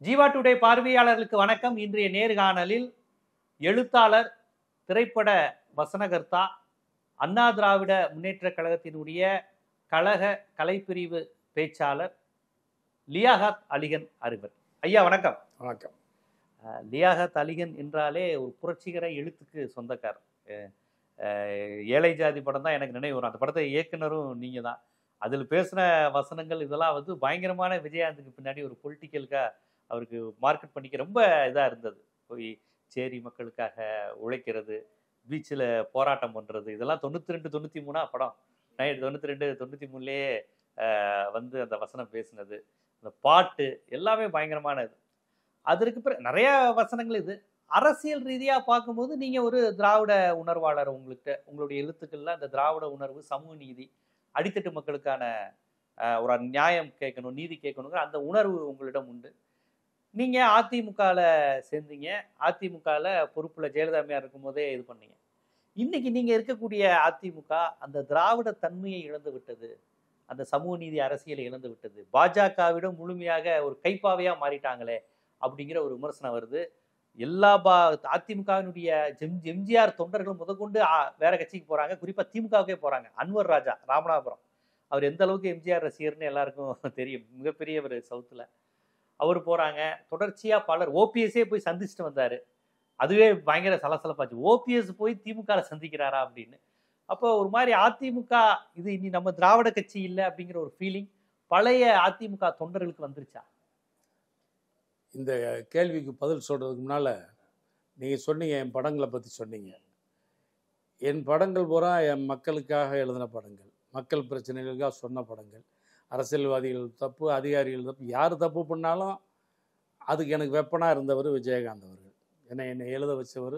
Jeeva today பார்வையாளர்களுக்கு வணக்கம். இன்றைய நேர்காணலில் எழுத்தாளர், திரைப்பட வசனகர்த்தா, அண்ணா திராவிட முன்னேற்ற கழகத்தினுடைய கழக கலைப்பிரிவு பேச்சாளர் லியாகத் அலிகன் அறிவர். ஐயா வணக்கம். வணக்கம். லியாகத் அலிகன் என்றாலே ஒரு புரட்சிகர எழுத்துக்கு சொந்தக்காரர். ஏழை ஜாதி படம் தான் எனக்கு நினைவு வரும். அந்த படத்தை இயக்குனரும் நீங்க தான். அதில் பேசின வசனங்கள் இதெல்லாம் வந்து பயங்கரமான விஜயகாந்துக்கு பின்னாடி ஒரு பொலிட்டிக்கலுக்காக அவருக்கு மார்க்கெட் பண்ணிக்க ரொம்ப இதாக இருந்தது. போய் சேரி மக்களுக்காக உழைக்கிறது, பீச்சில் போராட்டம் பண்ணுறது, இதெல்லாம் 92 93 படம். 92 93லேயே வந்து அந்த வசனம் பேசினது, அந்த பாட்டு எல்லாமே பயங்கரமானது. அதற்கு பிறகு நிறைய வசனங்கள். இது அரசியல் ரீதியாக பார்க்கும்போது நீங்கள் ஒரு திராவிட உணர்வாளர். உங்களுடைய எழுத்துக்கள்லாம் இந்த திராவிட உணர்வு, சமூக நீதி, அடித்தட்டு மக்களுக்கான ஒரு நியாயம் கேட்கணும், நீதி கேட்கணுங்கிற அந்த உணர்வு உங்களிடம் உண்டு. நீங்கள் அதிமுகவில் சேர்ந்தீங்க. அதிமுகவில் பொறுப்பில் ஜெயலலிதா அம்மையார் இருக்கும்போதே இது பண்ணீங்க. இன்னைக்கு நீங்கள் இருக்கக்கூடிய அதிமுக அந்த திராவிட தன்மையை இழந்து விட்டது, அந்த சமூக நீதி அரசியலை இழந்து விட்டது, பாஜகவிடம் முழுமையாக ஒரு கைப்பாவையாக மாறிட்டாங்களே அப்படிங்கிற ஒரு விமர்சனம் வருது. எல்லா அதிமுகவினுடைய எம்ஜிஆர் தொண்டர்களும் முதற்கொண்டு வேற கட்சிக்கு போகிறாங்க, குறிப்பாக திமுகவுக்கே போகிறாங்க. அன்வர் ராஜா ராமநாதபுரம், அவர் எந்த அளவுக்கு எம்ஜிஆர் ரசிகர்னு எல்லாருக்கும் தெரியும், மிகப்பெரியவர் சவுத்தில். அவர் போகிறாங்க. தொடர்ச்சியாக பலர், ஓபிஎஸ்ஸே போய் சந்திச்சுட்டு வந்தார். அதுவே பயங்கர சலசலப்பாச்சு. ஓபிஎஸ் போய் திமுக சந்திக்கிறாரா அப்படின்னு. அப்போ ஒரு மாதிரி அதிமுக இது இனி நம்ம திராவிட கட்சி இல்லை அப்படிங்கிற ஒரு ஃபீலிங் பழைய அதிமுக தொண்டர்களுக்கு வந்துருச்சா? இந்த கேள்விக்கு பதில் சொல்கிறதுக்கு முன்னால் நீங்கள் சொன்னீங்க, என் படங்களை பற்றி சொன்னீங்க. என் படங்கள் பூரா என் மக்களுக்காக எழுதின படங்கள், மக்கள் பிரச்சனைகளுக்காக சொன்ன படங்கள். அரசியல்வாதிகள் தப்பு, அதிகாரிகள் தப்பு, யார் தப்பு பண்ணாலும் அதுக்கு எனக்கு வெப்பனாக இருந்தவர் விஜயகாந்த் அவர்கள். என்னை எழுத வச்சவர்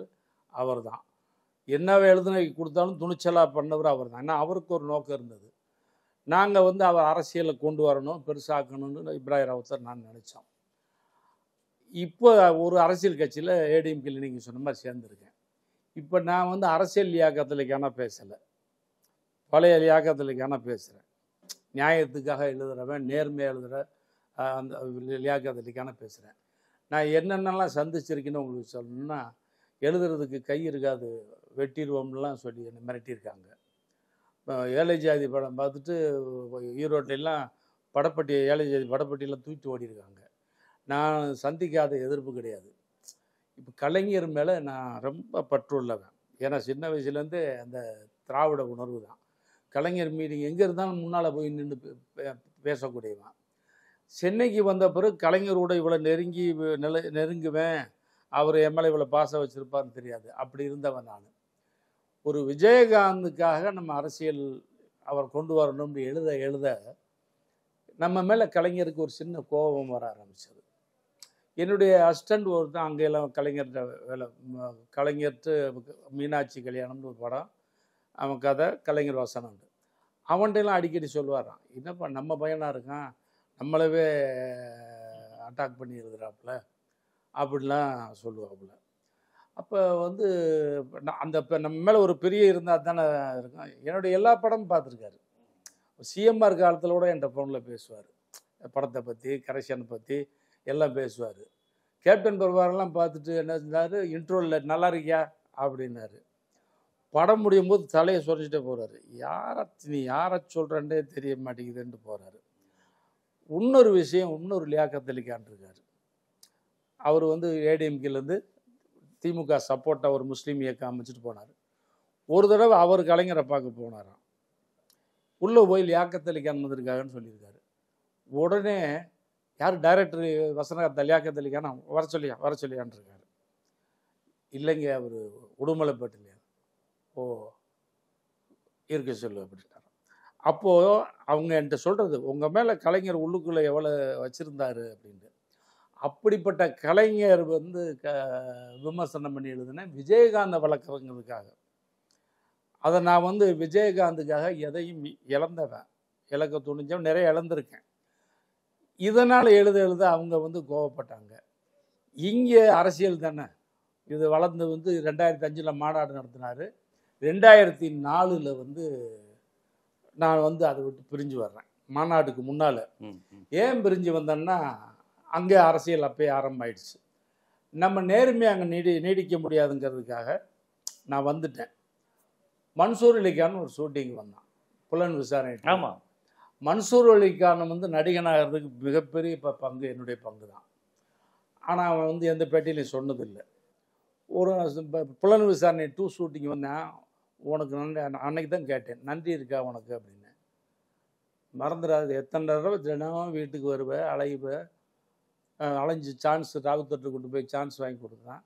அவர் தான். என்னவே எழுதுன கொடுத்தாலும் துணிச்சலாக பண்ணவர் அவர் தான். ஏன்னா அவருக்கு ஒரு நோக்கம் இருந்தது. நாங்கள் வந்து அவர் அரசியலை கொண்டு வரணும், பெருசாக்கணும்னு இப்ராஹிம் ராவுத்தர் நான் நினச்சோம். இப்போ ஒரு அரசியல் கட்சியில் ஏடிஎம்கேல நீங்கள் சொன்ன மாதிரி சேர்ந்துருக்கேன். இப்போ நான் வந்து அரசியல் லியாக்கத்துலைக்கான பேசலை, பழைய லியாக்கத்துலைக்கான பேசுகிறேன். நியாயத்துக்காக எழுதுகிறவன், நேர்மையாக எழுதுகிற அந்த லியாக்கத்துலைக்கான பேசுகிறேன். நான் என்னென்னலாம் சந்திச்சிருக்கேன்னு உங்களுக்கு சொல்லணும்னா, எழுதுறதுக்கு கை இருக்காது, வெட்டிடுவோம்லாம் சொல்லி என்னை மிரட்டியிருக்காங்க. ஏழை ஜாதி படம் பார்த்துட்டு ஈரோட்டிலாம் ஏழை ஜாதி படப்பட்டியெல்லாம் தூக்கிட்டு ஓடிருக்காங்க. நான் சந்திக்காத எதிர்ப்பு கிடையாது. இப்போ கலைஞர் மேலே நான் ரொம்ப பற்றுள்ளவன். ஏன்னா சின்ன வயசுலேருந்தே அந்த திராவிட உணர்வு தான். கலைஞர் மீட்டிங் எங்கே இருந்தாலும் முன்னால் போய் நின்று பேசக்கூடியவன். சென்னைக்கு வந்த பிறகு கலைஞரோட இவ்வளோ நெருங்குவேன், அவர் எம்எல்ஏ இவ்வளோ பாசம் வச்சுருப்பார்னு தெரியாது. அப்படி இருந்தவன் நான். ஒரு விஜயகாந்துக்காக நம்ம அரசியல் அவர் கொண்டு வரணும்னு எழுத நம்ம மேலே கலைஞருக்கு ஒரு சின்ன கோபம் வர ஆரம்பிச்சது. என்னுடைய அசிஸ்டண்ட் ஒருத்தன் அங்கெல்லாம் கலைஞர்கிட்ட கலைஞர்கிட்ட மீனாட்சி கல்யாணம்னு ஒரு படம், அவன் கதை, கலைஞர் வசனம் உண்டு. அவன்கிட்டலாம் அடிக்கடி சொல்லுவாரான், என்னப்பா நம்ம பையனாக இருக்கான், நம்மளவே அட்டாக் பண்ணி எழுதுறாப்புல அப்படிலாம் சொல்லுவாப்புல. அப்போ வந்து அந்த இப்போ நம்ம மேலே ஒரு பெரிய இருந்தால் தானே இருக்கும். என்னுடைய எல்லா படமும் பார்த்துருக்காரு. சிஎம்ஆர் காலத்தில் கூட என்கிட்ட ஃபோனில் பேசுவார், படத்தை பற்றி, கரெக்ஷனை பற்றி எல்லாம் பேசுவார். கேப்டன் பிரபாரெல்லாம் பார்த்துட்டு என்ன செஞ்சார், இன்ட்ரோவில் நல்லா இருக்கியா அப்படின்னாரு. படம் முடியும் போது தலையை சொரிஞ்சிட்டே போகிறாரு. நீ யாரை சொல்கிறேன்னே தெரிய மாட்டேங்குதுன்ட்டு போகிறாரு. இன்னொரு விஷயம், இன்னொரு லியாக்கத் அலிகான் இருக்கார். அவர் வந்து ஏடிஎம்கேலேருந்து திமுக சப்போர்ட்டாக ஒரு முஸ்லீம் இயக்கம் அமைச்சிட்டு போனார். ஒரு தடவை அவர் கலைஞரை பார்க்க போனாராம். உள்ளே போய் லியாக்கத் அலிகான் வந்திருக்காங்கன்னு சொல்லியிருக்காரு. உடனே யார் டைரக்டர் வசனகர்த்தா லியாக்கத் அலிகானா வர சொல்லியான் இருக்காரு. இல்லைங்க, அவர் உடுமலைப்பேட்டில். ஓ இருக்க சொல்லு அப்படின்ட்டார். அப்போது அவங்க என்கிட்ட சொல்கிறது, உங்கள் மேலே கலைஞர் உள்ளுக்குள்ளே எவ்வளோ வச்சுருந்தாரு அப்படின்ட்டு. அப்படிப்பட்ட கலைஞர் வந்து விமர்சனம் பண்ணி எழுதுனேன் விஜயகாந்தை வளர்க்குறவங்களுக்காக. அதை நான் வந்து விஜயகாந்துக்காக எதையும் இழந்தவன், இழக்க துணிஞ்சவன், நிறைய இழந்திருக்கேன். இதனால் எழுத அவங்க வந்து கோவப்பட்டாங்க. இங்கே அரசியல் தானே, இது வளர்ந்து வந்து 2005 மாநாடு நடத்தினார். 2004 வந்து நான் வந்து அதை விட்டு பிரிஞ்சு வர்றேன். மாநாட்டுக்கு முன்னால் ஏன் பிரிஞ்சு வந்தேன்னா, அங்கே அரசியல் அப்பயே ஆரம்பமாயிடுச்சு. நம்ம நேர்மையாக அங்கே நீடிக்க முடியாதுங்கிறதுக்காக நான் வந்துட்டேன். மன்சூர் அலிகான் ஒரு ஷூட்டிங் வந்தான், புலன் விசாரணை. ஆமாம். மன்சூர் அலிகான் வந்து நடிகனாகிறதுக்கு மிகப்பெரிய பங்கு என்னுடைய பங்கு தான். ஆனால் அவன் வந்து எந்த பேட்டியிலையும் சொன்னதில்லை. ஒரு புலன் விசாரணை 2 ஷூட்டிங் வந்தேன். உனக்கு நன்றி அன்னைக்கு தான் கேட்டேன், நன்றி இருக்கா உனக்கு அப்படின்னு. மறந்துடாது, எத்தனை தடவை தினமும் வீட்டுக்கு வருவேன், அலைவேன், அலைஞ்சு சான்ஸ் ராகுத்தட்டு கொண்டு போய் சான்ஸ் வாங்கி கொடுத்தான்.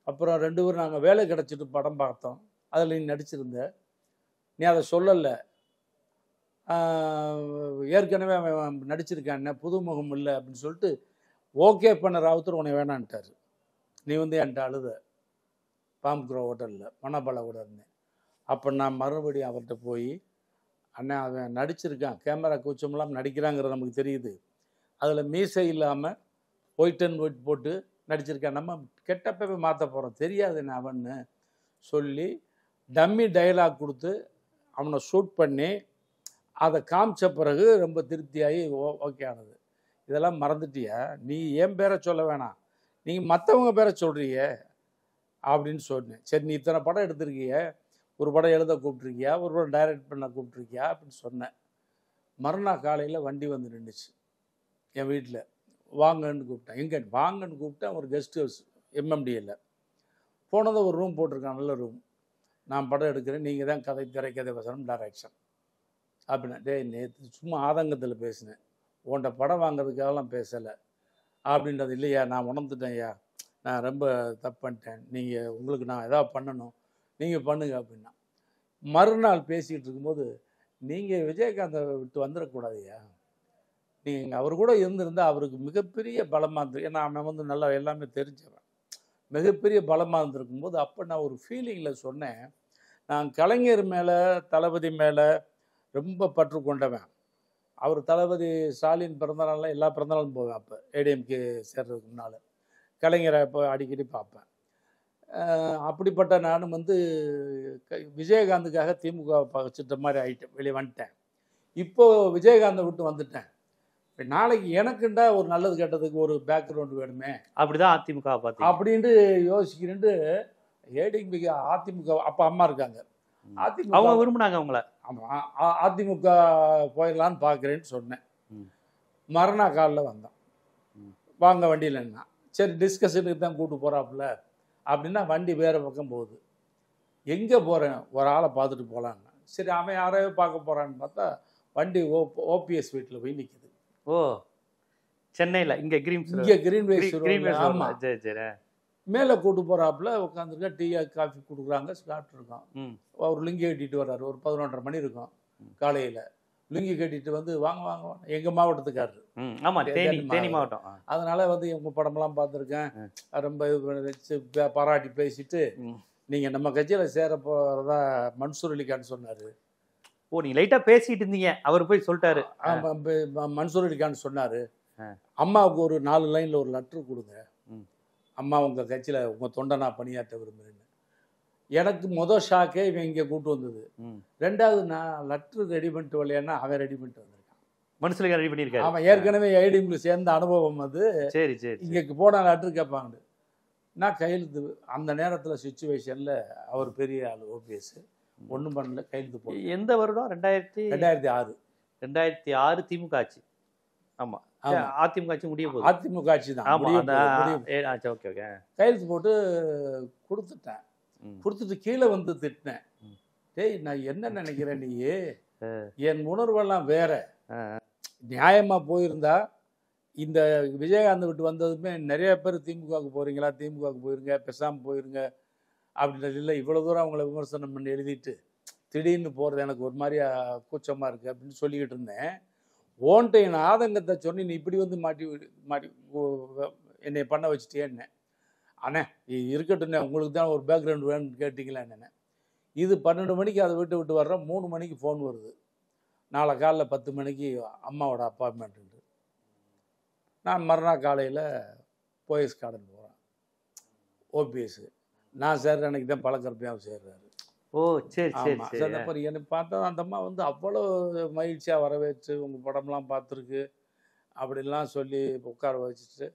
அப்புறம் 2 பேரும் நாங்கள் வேலை கிடச்சிட்டு படம் பார்த்தோம், அதில் நீ நடிச்சிருந்த, நீ அதை சொல்லலை, ஏற்கனவே அவன் நடிச்சிருக்கான், புதுமுகம் இல்லை அப்படின்னு சொல்லிட்டு ஓகே பண்ண ராவுத்தர் உன்னை வேணான்ட்டார். நீ வந்து என்கிட்ட அழுத பாம்குரோ ஹோட்டலில் மணப்பாலை கூட இருந்தேன். அப்போ நான் மறுபடியும் அவர்கிட்ட போய், அண்ணன் அவன் நடிச்சிருக்கான், கேமரா கூச்சமெல்லாம் நடிக்கிறாங்கிறது நமக்கு தெரியுது, அதில் மீசை இல்லாமல் ஒயிட் அண்ட் ஒயிட் போட்டு நடிச்சிருக்கான், நம்ம கெட்டப்பவே மாற்ற போகிறோம், தெரியாது என்ன அவன்னு சொல்லி டம்மி டைலாக் கொடுத்து அவனை ஷூட் பண்ணி அதை காமிச்ச பிறகு ரொம்ப திருப்தியாகி ஓகே ஆனது. இதெல்லாம் மறந்துட்டியா, நீ என் பேரை சொல்ல வேணாம், நீங்கள் மற்றவங்க பேரை சொல்கிறீங்க அப்படின்னு சொன்னேன். சரி, நீ இத்தனை படம் எடுத்திருக்கிய, ஒரு படம் எழுத கூப்பிட்ருக்கியா, ஒரு படம் டைரக்ட் பண்ண கூப்பிட்ருக்கியா அப்படின்னு சொன்னேன். மறுநாள் காலையில் வண்டி வந்து நின்றுச்சு என் வீட்டில். வாங்கன்னு கூப்பிட்டேன். எங்கே வாங்கன்னு கூப்பிட்டேன், ஒரு கெஸ்ட் ஹவுஸ் எம்எம்டியில். போனதை ஒரு ரூம் போட்டிருக்கான், நல்ல ரூம். நான் படம் எடுக்கிறேன், நீங்கள் தான் கதை திரைக்கதை வசனம் டைரக்ஷன் அப்படின்னா. நேற்று சும்மா ஆதங்கத்தில் பேசினேன், உன்கிட்ட படம் வாங்கிறதுக்காகலாம் பேசலை அப்படின்றது. இல்லையா, நான் உணர்ந்துட்டேன் ஐயா, நான் ரொம்ப தப்பு பண்ணிட்டேன், நீங்கள் உங்களுக்கு நான் எதாவது பண்ணணும், நீங்கள் பண்ணுங்க அப்படின்னா. மறுநாள் பேசிக்கிட்டு இருக்கும்போது, நீங்கள் விஜயகாந்தை விட்டு வந்துடக்கூடாதுயா, நீங்கள் அவர் கூட இருந்திருந்தால் அவருக்கு மிகப்பெரிய பலமாக இருந்து, ஏன்னா அவன் வந்து நல்லா எல்லாமே தெரிஞ்சவன், மிகப்பெரிய பலமாக இருந்திருக்கும் போது அப்போ நான் ஒரு ஃபீலிங்கில் சொன்னேன். நான் கலைஞர் மேலே, தளபதி மேலே ரொம்ப பற்று கொண்டவன். அவர் தளபதி ஸ்டாலின் பிறந்தநாள்லாம் எல்லா பிறந்தநாளும் போவேன். அப்போ ஏடிஎம்கே சேர்றதுக்கு முன்னால் கலைஞரை இப்போ அடிக்கடி பார்ப்பேன். அப்படிப்பட்ட நானும் வந்து விஜயகாந்துக்காக திமுக வச்சுட்ட மாதிரி ஆகிட்டேன், வெளியே வந்துட்டேன். இப்போது விஜயகாந்தை விட்டு வந்துட்டேன். நாளைக்கு எனக்குண்டா ஒரு நல்லது கெட்டதுக்கு ஒரு பேக்ரவுண்டு வேணுமே, அப்படிதான் அதிமுக பார்த்து அப்படின்ட்டு யோசிக்கிறேன்ட்டு ஏடிஎம்கே அதிமுக அப்போ அம்மா இருக்காங்க, அதிமுக அவங்க விரும்பினாங்க அவங்கள. ஆமாம், அதிமுக போயிடலான்னு பார்க்குறேன்னு சொன்னேன். மறுநாள் காலில் வந்தான், வாங்க வண்டியில் என்ன, சரி டிஸ்கஷனுக்கு தான் கூப்பிட்டு போகிறாப்புல அப்படின்னா, வண்டி வேறு பக்கம் போகுது. எங்கே போகிறேன், ஒரு ஆளை பார்த்துட்டு போகலான்னு. சரி, அவன் யாரையோ பார்க்க போகிறான்னு பார்த்தா வண்டி ஓபிஎஸ் வீட்டில் போய் நிற்கிது. ஓ, சென்னையில் இங்கே கிரீன்வேஸ். ஆமாம், சரி சரி. மேலே கூட்டு போகிறாப்புல உட்காந்துருக்கா, டீ காஃபி கொடுக்குறாங்க, சாப்பிட்டு இருக்கோம். அவர் லுங்கி கட்டிட்டு வர்றாரு, ஒரு 11:30 மணி இருக்கும் காலையில். லுங்கி கட்டிட்டு வந்து வாங்க வாங்க வாங்க, எங்கள் மாவட்டத்துக்காரரு. ஆமாம், தேனி மாவட்டம். அதனால் வந்து எங்கள் படமெல்லாம் பார்த்துருக்கேன், ரொம்ப வச்சு பாராட்டி பேசிட்டு, நீங்கள் நம்ம கட்சியில் சேர போகிறதா மன்சூர் அலிகான் சொன்னார். ஓ, நீங்கள் லைட்டாக பேசிகிட்டு இருந்தீங்க, அவர் போய் சொல்லிட்டாரு. மன்சூர் அலிகான் சொன்னார், அம்மாவுக்கு ஒரு 4 லைனில் ஒரு லெட்ரு கொடுங்க, அம்மா உங்கள் கட்சியில் உங்கள் தொண்டை நான் பணியாற்ற விரும்புகிறேன்னு. எனக்கு மொதல் ஷாக்கே இவன் இங்கே கூப்பிட்டு வந்தது. ரெண்டாவது, நான் லெட்ரு ரெடி பண்ணிட்டு வரலையான்னா அவன் ரெடி பண்ணிட்டு வந்திருக்கான், மனுஷனுக்கு ரெடி பண்ணியிருக்காரு. அவன் ஏற்கனவே ஐடிஎம்ல சேர்ந்த அனுபவம் அது. சரி சரி. இங்கே போனால் லெட்ரு கேட்பாங்க, நான் கையெழுத்து. அந்த நேரத்தில் சுச்சுவேஷனில் அவர் பெரிய ஆள், ஓபிஎஸ் ஒன்றும் பண்ணல, கையெழுத்து போட. எந்த வருடம்? 2006. 2006 திமுக ஆட்சி. ஆமாம், அதிமுக ஆட்சி முடிய போகுது. அதிமுக ஆட்சி தான். Okay okay. கையெழுத்து போட்டு கொடுத்துட்டேன். கொடுத்துட்டு கீழே வந்து திட்டினேன், டேய் நான் என்ன நினைக்கிறேன், நீ என் உணர்வெல்லாம் வேற. நியாயமாக போயிருந்தா இந்த விஜயகாந்த் விட்டு வந்ததுமே நிறைய பேர் திமுகவுக்கு போகிறீங்களா, திமுகவுக்கு போயிருங்க, பேசாமல் போயிருங்க அப்படின்றது இல்லை. இவ்வளோ தூரம் அவங்கள விமர்சனம் பண்ணி எழுதிட்டு திடீர்னு போகிறது எனக்கு ஒரு மாதிரியா கூச்சமாக இருக்குது அப்படின்னு சொல்லிக்கிட்டு இருந்தேன். ஓன்ட்டு என் ஆதங்கத்தை சொன்னி நீ இப்படி வந்து மாட்டி என்னை பண்ண வச்சுட்டேன்னு. அண்ணே இருக்கட்டும்ண்ணே, உங்களுக்கு தான் ஒரு பேக்ரவுண்ட் வேணும்னு கேட்டிங்களா என்னென்ன. இது 12 மணிக்கு அதை விட்டு வர்றோம், 3 மணிக்கு ஃபோன் வருது, நாளை காலைல 10 மணிக்கு அம்மாவோட அப்பார்ட்மெண்ட்டு. நான் மறுநாள் காலையில் போயஸ் கார்டன் போகிறேன், ஓபிஎஸ் நான் சேர்ற அன்றைக்கி தான் பழக்கறப்பையும் சேர்றாரு. ஓ சரி சரி சரி. அப்புறம் என்னை பார்த்தா அந்த அம்மா வந்து அவ்வளோ மகிழ்ச்சியாக வரவேற்று உங்கள் படம்லாம் பார்த்துருக்கு அப்படிலாம் சொல்லி உட்கார வச்சுட்டு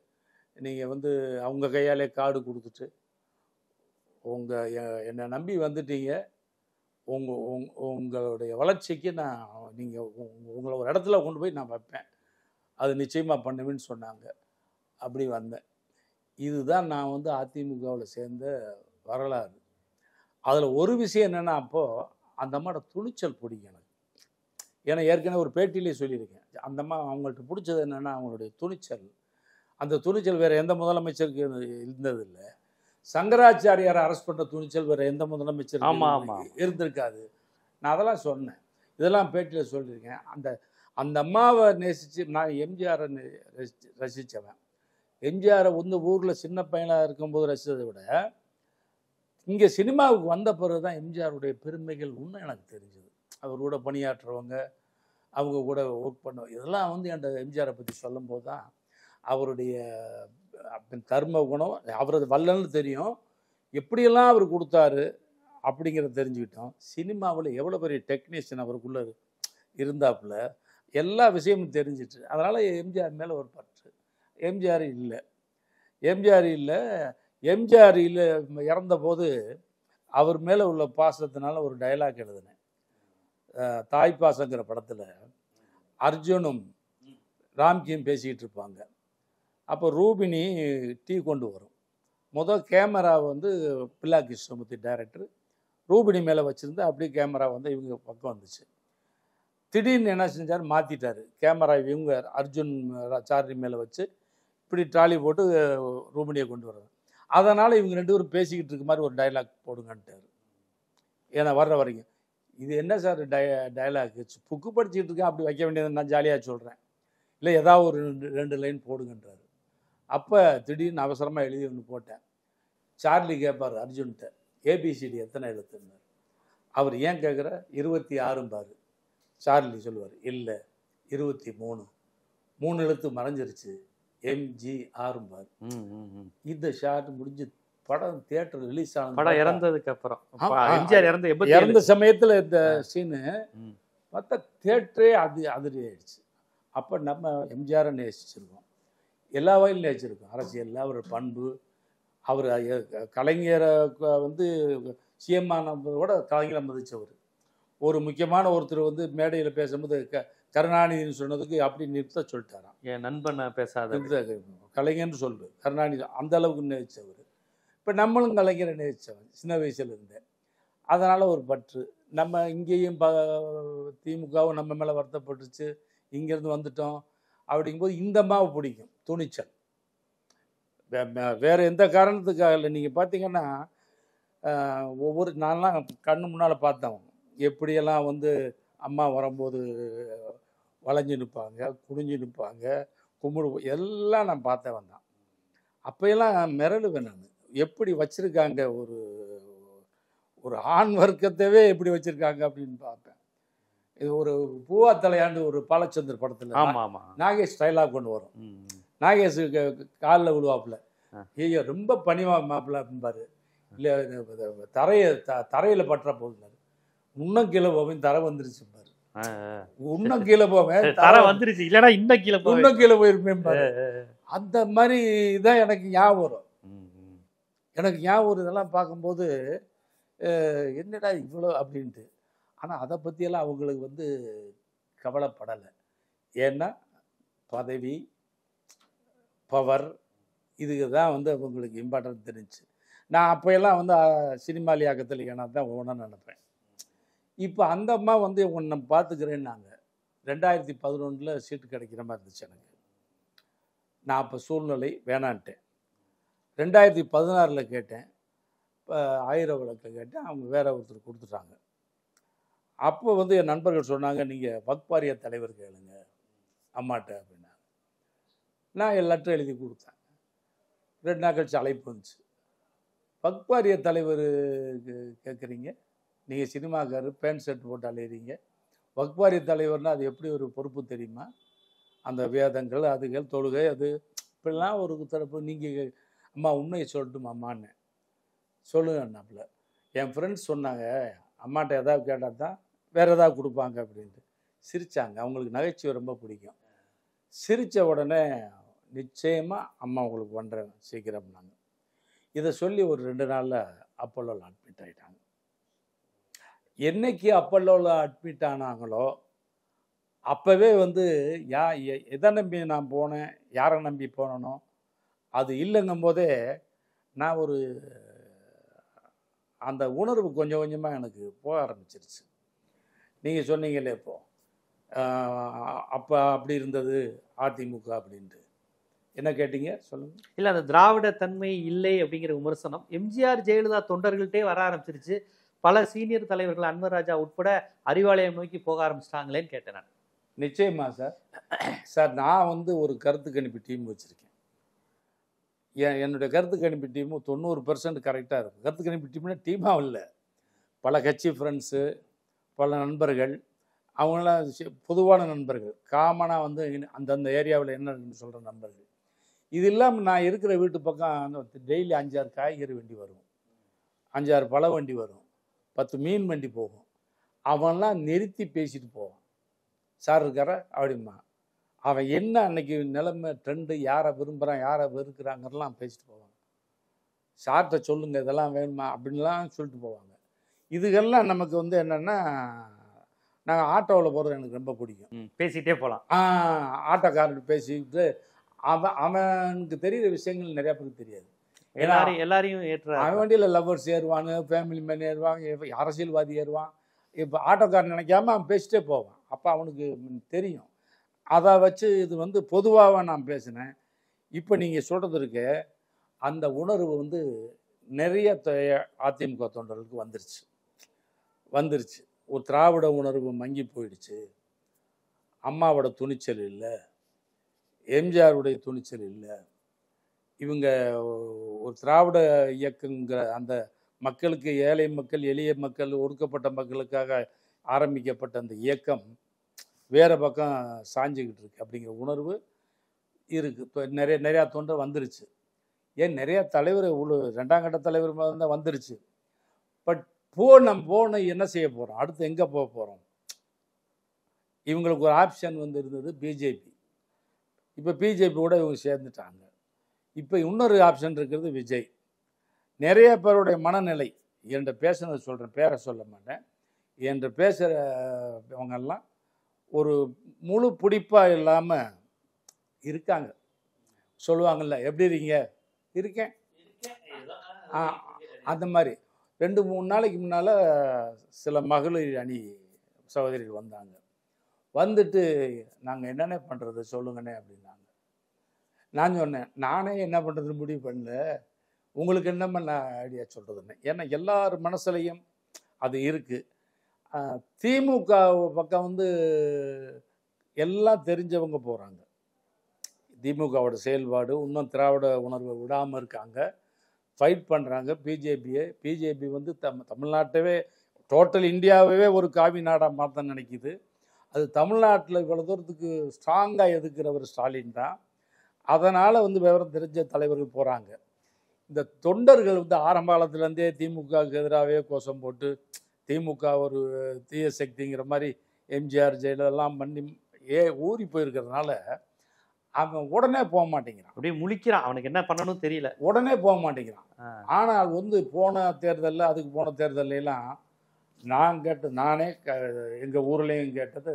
நீங்கள் வந்து அவங்க கையாலே கார்டு கொடுத்துட்டு என்னை நம்பி வந்துட்டீங்க, உங்களுடைய வளர்ச்சிக்கு நான் நீங்கள் உங்களை ஒரு இடத்துல கொண்டு போய் நான் வைப்பேன், அது நிச்சயமாக பண்ணுவேன்னு சொன்னாங்க. அப்படி வந்தேன். இதுதான் நான் வந்து அதிமுகவில் சேர்ந்த வரலாறு. அதில் ஒரு விஷயம் என்னென்னா, அப்போது அந்த அம்மாவோட துணிச்சல் பிடிக்கும் எனக்கு. ஏன்னா ஏற்கனவே ஒரு பேட்டியிலே சொல்லியிருக்கேன், அந்த அம்மா அவங்கள்ட்ட பிடிச்சது என்னென்னா அவங்களுடைய துணிச்சல். அந்த துணிச்சல் வேறு எந்த முதலமைச்சருக்கு இருந்ததில்லை. சங்கராச்சாரியாரை அரெஸ்ட் பண்ணுற துணிச்சல் வேறு எந்த முதலமைச்சருக்கு இருந்திருக்காது. நான் அதெல்லாம் சொன்னேன், இதெல்லாம் பேட்டியில் சொல்லியிருக்கேன். அந்த அம்மாவை நேசித்து நான் எம்ஜிஆரை ரசித்தவன். எம்ஜிஆரை வந்து ஊரில் சின்ன பையனாக இருக்கும்போது ரசித்ததை விட இங்கே சினிமாவுக்கு வந்த பிறகு தான் எம்ஜிஆருடைய பெருமைகள் இன்னும் எனக்கு தெரிஞ்சுது. அவர் கூட பணியாற்றுறவங்க, அவங்க கூட ஒர்க் பண்ண இதெல்லாம் வந்து என் எம்ஜிஆரை பற்றி சொல்லும்போது தான் அவருடைய கர்ம குணம், அவரது வல்லன்னு தெரியும், எப்படியெல்லாம் அவர் கொடுத்தாரு அப்படிங்கிறத தெரிஞ்சுக்கிட்டோம். சினிமாவில் எவ்வளோ பெரிய டெக்னீஷியன் அவருக்குள்ளே இருந்தாப்புல எல்லா விஷயமும் தெரிஞ்சிட்டு. அதனால் எம்ஜிஆர் மேலே ஒரு பற்று. எம்ஜிஆர் இல்லை இறந்தபோது அவர் மேலே உள்ள பாசத்தினால ஒரு டயலாக் எழுதினேன். தாய்ப்பாசங்கிற படத்தில் அர்ஜுனும் ராம்கியும் பேசிக்கிட்டு இருப்பாங்க. அப்போ ரூபினி டீ கொண்டு வரும். முதல் கேமரா வந்து பில்லா கிருஷ்ணமூர்த்தி டைரக்டர் ரூபினி மேலே வச்சுருந்து அப்படியே கேமரா வந்து இவங்க பக்கம் வந்துச்சு. திடீர்னு என்ன செஞ்சார், மாற்றிட்டார் கேமரா. இவங்க அர்ஜுன் சார்லி மேலே வச்சு இப்படி ட்ராலி போட்டு ரூபினியை கொண்டு வர்றாரு. அதனால் இவங்க 2 பேரும் பேசிக்கிட்டு இருக்க மாதிரி ஒரு டைலாக் போடுங்கன்ட்டார். ஏன்னா வர்ற வரைக்கும் இது என்ன சார் டைலாக், புக்கு படிச்சுக்கிட்டு இருக்கேன், அப்படி வைக்க வேண்டியது நான் ஜாலியாக சொல்கிறேன், இல்லை ஏதாவது ஒரு 2 லைன் போடுங்கன்றார். அப்போ திடீர்னு அவசரமாக எழுதி ஒன்று போட்டேன். சார்லி கேட்பார் அர்ஜுன்கிட்ட, ஏபிசிடி எத்தனை எழுத்துன்னார். அவர் ஏன் கேட்குற, 26 சார்லி சொல்லுவார், இல்லை 23, 3 எழுத்து மறைஞ்சிருச்சு, MGR. இந்த ஷாட் முடிஞ்சு படம் தியேட்டர் ரிலீஸ் ஆன படம் இறந்ததுக்கு அப்புறம், எம்ஜிஆர் இறந்த சமயத்தில் இந்த சீனு பார்த்தா தியேட்டரே அதிரி ஆயிடுச்சு. அப்போ நம்ம எம்ஜிஆரை நேசிச்சிருக்கோம், எல்லா வகையிலும் நேசிச்சிருக்கோம். அரசியலில் அவர் பண்பு, அவர் கலைஞரை வந்து சிஎம் ஆனதை விட கலைஞரை மதித்தவர். ஒரு முக்கியமான ஒருத்தர் வந்து மேடையில் பேசும்போது கருணாநிதினு சொன்னதுக்கு அப்படி நிறுத்த சொல்லிட்டாராம். என் நண்பனை பேசாத கலைஞர்னு சொல்லு, கருணாநிதி அந்த அளவுக்கு நேசித்தவர். இப்போ நம்மளும் கலைஞரை நேசித்தவன் சின்ன வயசில் இருந்தேன். அதனால் ஒரு பற்று. நம்ம இங்கேயும் திமுகவும் நம்ம மேலே வருத்தப்பட்டுச்சு, இங்கேருந்து வந்துட்டோம். அப்படிங்கும்போது இந்த அம்மாவை பிடிக்கும், துணிச்சல். வேறு எந்த காரணத்துக்காக இல்லை. நீங்கள் பார்த்தீங்கன்னா ஒவ்வொரு நான்லாம் கண்ணு முன்னால் பார்த்தவன் எப்படியெல்லாம் வந்து அம்மா வரும்போது வளைஞ்சு நிற்பாங்க, குனிஞ்சு நிற்பாங்க, கும்பிடு எல்லாம் நான் பார்த்தவன் தான். அப்போயெல்லாம் மிரளுவேன் நான், எப்படி வச்சுருக்காங்க ஒரு ஆண் வர்க்கத்தவே எப்படி வச்சுருக்காங்க அப்படின்னு பார்ப்பேன். இது ஒரு பூவா தலையாண்டு ஒரு பாலச்சந்தர் படத்தில் நாகேஷ் ஸ்டைலாக கொண்டு வரும். நாகேஷ் காலில் விழுவாப்புல, ஐயோ ரொம்ப பணிவா மாப்பிள்ள அப்படின்பாரு. இல்லை தரையில் பற்ற போகுதுனாரு, இன்னும் கீழே போவேன், தரை வந்துருச்சு பாரு, இன்னும் கீழே போவேன், தரை வந்துருச்சு, இல்லைன்னா இன்னும் கீழே போயிருப்பேன் பாரு. அந்த மாதிரி தான் எனக்கு ஞாபகம் வரும். இதெல்லாம் பார்க்கும்போது என்னடா இவ்வளோ அப்படின்ட்டு. ஆனால் அதை பற்றியெல்லாம் அவங்களுக்கு வந்து கவலைப்படலை. ஏன்னா பதவி, பவர், இதுக்கு தான் வந்து அவங்களுக்கு இம்பார்ட்டன்ட் தெரிஞ்சு. நான் அப்போயெல்லாம் வந்து சினிமாலி ஆக்கத்தில் ஏன்னா தான் ஓனன்னு நினைப்பேன். இப்போ அந்த அம்மா வந்து உன்னை பார்த்துக்கிறேன்னாங்க. 2011 சீட்டு கிடைக்கிற மாதிரி இருந்துச்சு எனக்கு. நான் அப்போ சூழ்நிலை வேணான்ட்டேன். 2016 கேட்டேன், இப்போ 1000 விளக்கில் கேட்டேன், அவங்க வேற ஒருத்தர் கொடுத்துட்டாங்க. அப்போ வந்து என் நண்பர்கள் சொன்னாங்க, நீங்கள் வக்பாரிய தலைவர் கேளுங்க அம்மாட்ட அப்படின்னாங்க. நான் என் லெட்டர் எழுதி கொடுத்தேன். 2 நாள் கழிச்சு அழைப்பு வந்துச்சு. வக்பாரிய தலைவர் கேட்குறீங்க, நீங்கள் சினிமாக்காரர், பேண்ட் ஷர்ட் போட்டு அலையிறீங்க, வக்பாரிய தலைவர்னால் அது எப்படி ஒரு பொறுப்பு தெரியுமா? அந்த வேதங்கள், அதுகள், தொழுகை, அது இப்படிலாம் ஒரு தரப்பு. நீங்கள் அம்மா உண்மையை சொல்லட்டுமா அம்மான்னு சொல்லுங்கன்னாப்புல. என் ஃப்ரெண்ட்ஸ் சொன்னாங்க, அம்மாட்ட எதாவது கேட்டால் தான் வேறு எதாவது கொடுப்பாங்க அப்படின்ட்டு சிரித்தாங்க. அவங்களுக்கு நகைச்சுவை ரொம்ப பிடிக்கும். சிரித்த உடனே நிச்சயமாக அம்மா உங்களுக்கு பண்ணுறேன் சீக்கிரம்னாங்க. இதை சொல்லி ஒரு 2 நாளில் அப்பல்லோவில் அட்மிட் ஆகிட்டாங்க. என்னைக்கு அப்பல்லோவில் அட்மிட் ஆனாங்களோ அப்போவே வந்து எதை நம்பி நான் போனேன், யாரை நம்பி போனனோ அது இல்லைங்கும் போதே நான் ஒரு அந்த உணர்வு கொஞ்சம் கொஞ்சமாக எனக்கு போக ஆரம்பிச்சிருச்சு. நீங்கள் சொன்னீங்களே இப்போ அப்போ அப்படி இருந்தது அதிமுக அப்படின்ட்டு என்ன கேட்டீங்க சொல்லுங்க. இல்ல அந்த திராவிட தன்மை இல்லை அப்படிங்கிற விமர்சனம் எம்ஜிஆர் ஜெயலலிதா தொண்டர்கள்ட்டே வர ஆரம்பிச்சிருச்சு. பல சீனியர் தலைவர்கள் அன்வர் ராஜா உட்பட அறிவாலயம் நோக்கி போக ஆரம்பிச்சிட்டாங்களேன்னு கேட்டேன் நான். நிச்சயமா சார். சார் நான் வந்து ஒரு கருத்து கணிப்பு டீம் வச்சுருக்கேன். என்னுடைய கருத்து கணிப்பு டீமும் 90% கரெக்டாக இருக்கும். கருத்து கணிப்பு டீம்னா டீமாக இல்லை, பல கட்சி ஃப்ரெண்ட்ஸு, பல நண்பர்கள், அவங்களாம் பொதுவான நண்பர்கள், காமனாக வந்து அந்தந்த ஏரியாவில் என்ன சொல்கிற நண்பர்கள். இது இல்லாமல் நான் இருக்கிற வீட்டு பக்கம் டெய்லி 5-6 காய்கறி வண்டி வரும், 5-6 பழ வண்டி வரும், 10 மீன் வண்டி போகும். அவன்லாம் நிறுத்தி பேசிட்டு போவான். சார் இருக்காரா அப்படிமா, அவன் என்ன அன்னைக்கு நிலைமை ட்ரெண்டு, யாரை விரும்புகிறான் யாரை வெறுக்கிறாங்கலாம் பேசிட்டு போவாங்க. சார்கிட்ட சொல்லுங்கள் இதெல்லாம் வேணுமா அப்படின்லாம் சொல்லிட்டு போவாங்க. இதுகெல்லாம் நமக்கு வந்து என்னென்னா, நாங்கள் ஆட்டோவில் போகிறது எனக்கு ரொம்ப பிடிக்கும். பேசிகிட்டே போகலாம். ஆட்டோக்காரர்கிட்ட பேசிக்கிட்டு அவனுக்கு தெரிகிற விஷயங்கள் நிறையா பேருக்கு தெரியாது. எல்லாரையும் ஏற்ற அவன் வண்டியில் லவ்வர்ஸ் ஏறுவானு, ஃபேமிலி மேன் ஏறுவாங்க, அரசியல்வாதி ஏறுவான். இப்போ ஆட்டோக்காரன் நினைக்காம அவன் பேசிட்டே போவான். அப்போ அவனுக்கு தெரியும். அதை வச்சு இது வந்து பொதுவாக நான் பேசினேன். இப்போ நீங்கள் சொல்கிறது இருக்க அந்த உணர்வு வந்து நிறைய அதிமுக தொண்டர்களுக்கு வந்துருச்சு. ஒரு திராவிட உணர்வு மங்கி போயிடுச்சு. அம்மாவோட துணிச்சல் இல்லை, எம்ஜிஆருடைய துணிச்சல் இல்லை. இவங்க ஒரு திராவிட இயக்கங்கிற அந்த மக்களுக்கு, ஏழை மக்கள், எளிய மக்கள், ஒடுக்கப்பட்ட மக்களுக்காக ஆரம்பிக்கப்பட்ட அந்த இயக்கம் வேறு பக்கம் சாஞ்சிக்கிட்டு இருக்கு அப்படிங்கிற உணர்வு இருக்குது. நிறையா தொண்டர் வந்துருச்சு. ஏன் நிறையா தலைவர் 2ஆம் கட்ட தலைவர் தான் வந்துருச்சு. பட் போன என்ன செய்ய போகிறோம், அடுத்து எங்கே போக போகிறோம்? இவங்களுக்கு ஒரு ஆப்ஷன் வந்து இருந்தது பிஜேபி. இப்போ பிஜேபியோட இவங்க சேர்ந்துட்டாங்க. இப்போ இன்னொரு ஆப்ஷன் இருக்கிறது விஜய். நிறைய பேருடைய மனநிலை என்ற பேசுனது சொல்கிறேன், பேரை சொல்ல மாட்டேன், என்று பேசுகிறவங்கெல்லாம் ஒரு முழு பிடிப்பாக இல்லாமல் இருக்காங்க. சொல்லுவாங்கள்ல, எப்படி இருக்கீங்க, இருக்கேன் அந்த மாதிரி. 2-3 நாளைக்கு முன்னால் சில மகளிர் அணி சகோதரிகள் வந்தாங்க. வந்துட்டு நாங்கள் என்னென்ன பண்ணுறது சொல்லுங்கண்ணே அப்படின்னாங்க. நான் சொன்னேன், நானே என்ன பண்ணுறதுன்னு முடிவு பண்ணல, உங்களுக்கு என்னம்மா நான் ஐடியா சொல்கிறதுன்னு. ஏன்னா எல்லார் மனசுலையும் அது இருக்குது. திமுக பக்கம் வந்து எல்லாம் தெரிஞ்சவங்க போகிறாங்க. திமுகவோட செயல்பாடு இன்னும் திராவிட உணர்வை விடாமல் இருக்காங்க, ஃபைட் பண்ணுறாங்க பிஜேபி வந்து தமிழ்நாட்டவே, டோட்டல் இந்தியாவே ஒரு காவி நாடாக மாற்ற நினைக்குது. அது தமிழ்நாட்டில் இவ்வளோ தூரத்துக்கு ஸ்ட்ராங்காக எதுக்கிறவர் ஸ்டாலின் தான். அதனால் வந்து விவரம் தெரிஞ்ச தலைவர்கள் போகிறாங்க. இந்த தொண்டர்கள் வந்து ஆரம்ப காலத்துலேருந்தே திமுகவுக்கு எதிராகவே கோஷம் போட்டு, திமுக ஒரு தீய சக்திங்கிற மாதிரி எம்ஜிஆர் ஜெயலலிதாலாம் பண்ணி ஊறி போயிருக்கிறதுனால அவன் உடனே போக மாட்டேங்கிறான். அப்படியே முழிக்கிறான், அவனுக்கு என்ன பண்ணணும் தெரியல, உடனே போக மாட்டேங்கிறான். ஆனால் வந்து போன தேர்தலில், அதுக்கு போன தேர்தலாம் நான் நானே எங்கள் ஊர்லேயும் கேட்டது,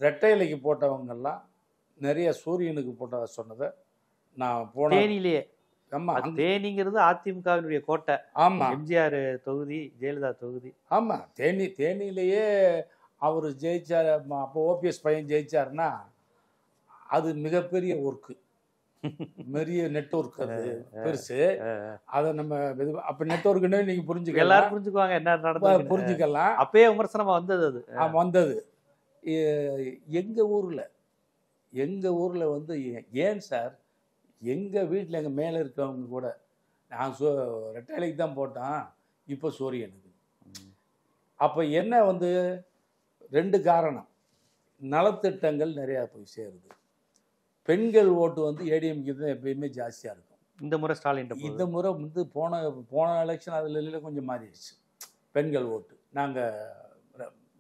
ரெட்டை இலைக்கு போட்டவங்கெல்லாம் நிறைய சூரியனுக்கு போட்ட சொன்னதை நான் போன தேனியிலேயே. ஆமாம், தேனிங்கிறது அதிமுகவினுடைய கோட்டை. ஆமாம், எம்ஜிஆர் தொகுதி, ஜெயலலிதா தொகுதி. ஆமாம், தேனியிலேயே அவர் ஜெயிச்சார். அப்போ ஓபிஎஸ் பையன் ஜெயிச்சாருன்னா அது மிகப்பெரிய ஒர்க்கு, பெரிய நெட்வொர்க், அது பெருசு. அதை நம்ம அப்போ நெட்வொர்க்குன்னு நீங்கள் புரிஞ்சுக்கலாம், எல்லாரும் புரிஞ்சுக்குவாங்க, என்ன நடந்தது புரிஞ்சுக்கலாம். அப்பயே விமர்சனமாக வந்தது அது. வந்தது எங்கள் ஊரில் வந்து ஏன் சார், எங்கள் வீட்டில் எங்கள் மேலே இருக்கவங்க கூட நான் ரெட்டைலைக்கு தான் போட்டான், இப்போ சூரியனுக்கு. அப்போ என்ன வந்து 2 காரணம். நலத்திட்டங்கள் நிறையா போய் சேருது. பெண்கள் ஓட்டு வந்து ஏடிஎம்கே தான் எப்பயுமே ஜாஸ்தியாக இருக்கும். இந்த முறை ஸ்டாலின், இந்த முறை வந்து போன எலெக்ஷன் அதில் கொஞ்சம் மாறிடுச்சு பெண்கள் ஓட்டு. நாங்கள்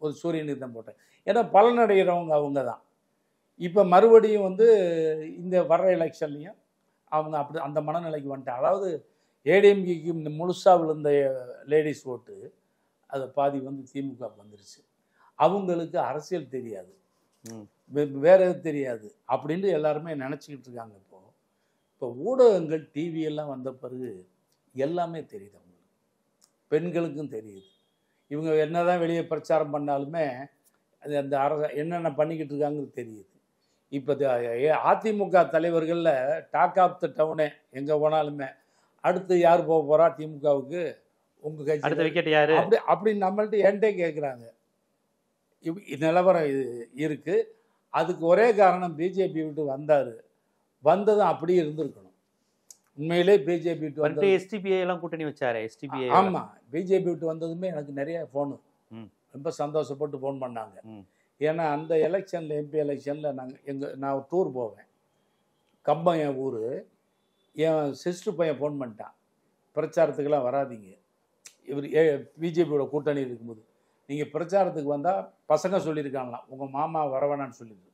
ஒரு சூரியனுக்கு தான் போட்டேன். ஏன்னா பலனடைகிறவங்க அவங்க தான். இப்போ மறுபடியும் வந்து இந்த வர்ற எலெக்ஷன்லையும் அவங்க அப்படி அந்த மனநிலைக்கு வந்துட்டாங்க. அதாவது ஏடிஎம்கேக்கு இந்த முழுசாக விழுந்த லேடிஸ் ஓட்டு அது பாதி வந்து திமுக வந்துருச்சு. அவங்களுக்கு அரசியல் தெரியாது, வேற எது தெரியாது அப்படின்னு எல்லாருமே நினச்சிக்கிட்டு இருக்காங்க. இப்போ ஊடகங்கள் டிவி எல்லாம் வந்த பிறகு எல்லாமே தெரியுது அவங்களுக்கு, பெண்களுக்கும் தெரியுது. இவங்க என்னதான் வெளியே பிரச்சாரம் பண்ணாலுமே அது அந்த என்னென்ன பண்ணிக்கிட்டு இருக்காங்கன்னு தெரியுது. இப்போ அதிமுக தலைவர்களில் டாக் ஆஃப் த டவுனே எங்கே போனாலுமே அடுத்து யார் போக போகிறா திமுகவுக்கு, உங்கள் கட்சி விக்கெட் யாரு அப்படின்னு நம்மள்ட்ட என்கிட்டே கேட்குறாங்க. நிலவரம் இருக்குது. அதுக்கு ஒரே காரணம் பிஜேபி விட்டு வந்ததும் அப்படியே இருந்திருக்கணும். உண்மையிலே பிஜேபி விட்டு வந்து எஸ்டிபிஐ எல்லாம் கூட்டணி வச்சாரு. எஸ்டிபிஐ ஆமாம், பிஜேபி விட்டு வந்ததுமே எனக்கு நிறைய ஃபோனு ரொம்ப சந்தோஷப்பட்டு ஃபோன் பண்ணாங்க. ஏன்னா அந்த எலெக்ஷனில் எம்பி எலெக்ஷனில் நான் டூர் போவேன். கம்பம் என் ஊர். என் சிஸ்டர் பையன் ஃபோன் பண்ணிட்டான், பிரச்சாரத்துக்கெல்லாம் வராதிங்க, இவர் பிஜேபியோட கூட்டணி இருக்கும்போது நீங்கள் பிரச்சாரத்துக்கு வந்தால் பசங்க சொல்லியிருக்காங்களாம் உங்கள் மாமா வரவேணான்னு சொல்லிட்டு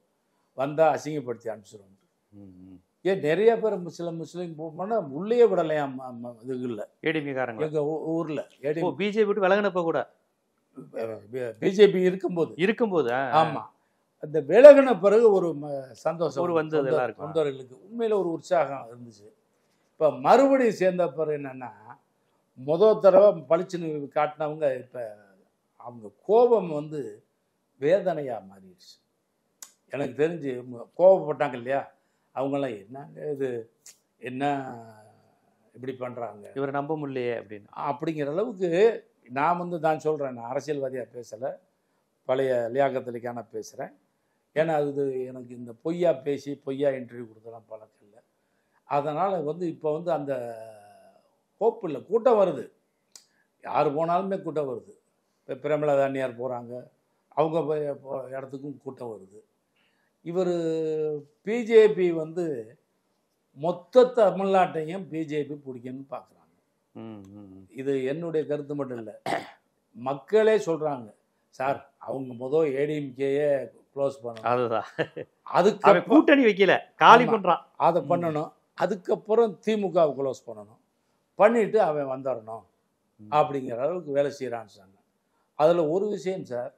வந்தால் அசிங்கப்படுத்தி அனுப்பிச்சிடுவோம். ஏன் நிறைய பேர் முஸ்லீம் போனால் உள்ளே விடலையாம் இது இல்லை ஏடிஎம்காரங்க எங்கள் ஊரில். பிஜேபி விட்டு விலகினப்ப கூட பிஜேபி இருக்கும்போது ஆமாம், அந்த விலகின பிறகு ஒரு சந்தோஷம் ஒரு வந்தது தொண்டர்களுக்கு உண்மையில் ஒரு உற்சாகம் இருந்துச்சு. இப்போ மறுபடியும் சேர்ந்த பிறகு என்னென்னா முதல் தடவை பளிச்சுன்னு காட்டினவங்க இப்போ அவங்க கோபம் வந்து வேதனையாக மாறிடுச்சு. எனக்கு தெரிஞ்சு கோபப்பட்டாங்க இல்லையா, அவங்களாம் என்னங்க இது, என்ன இப்படி பண்ணுறாங்க, இவர் நம்ப முடியலையே அப்படின்னு அப்படிங்கிற அளவுக்கு நான் வந்து தான் சொல்கிறேன். நான் அரசியல்வாதியாக பேசலை, பழைய லியாக்கத்தலிக்கான பேசுகிறேன். ஏன்னா அது எனக்கு இந்த பொய்யா பேசி பொய்யா இன்டர்வியூ கொடுத்தலாம் பழக்கம் இல்லை. அதனால் வந்து இப்போ வந்து அந்த ஹோப் இல்லை. கூட்டம் வருது, யார் போனாலுமே கூட்டம் வருது. இப்போ பிரமிளா தானியார் போகிறாங்க, அவங்க இடத்துக்கும் கூட்டம் வருது. இவர் பிஜேபி வந்து மொத்த தமிழ்நாட்டையும் பிஜேபி பிடிக்கணும்னு பார்க்குறாங்க. இது என்னுடைய கருத்து மட்டும் இல்லை, மக்களே சொல்கிறாங்க. சார் அவங்க ஏடிஎம்கேயே க்ளோஸ் பண்ணணும், அதுதான் அதுக்கு கூட்டணி வைக்கல, காலி பண்ணுறான், அதை பண்ணணும். அதுக்கப்புறம் திமுகவை க்ளோஸ் பண்ணணும், பண்ணிவிட்டு அவன் வந்துடணும் அப்படிங்கிற அளவுக்கு வேலை செய்கிறான்னு சொன்னாங்க. அதில் ஒரு விஷயம் சார்,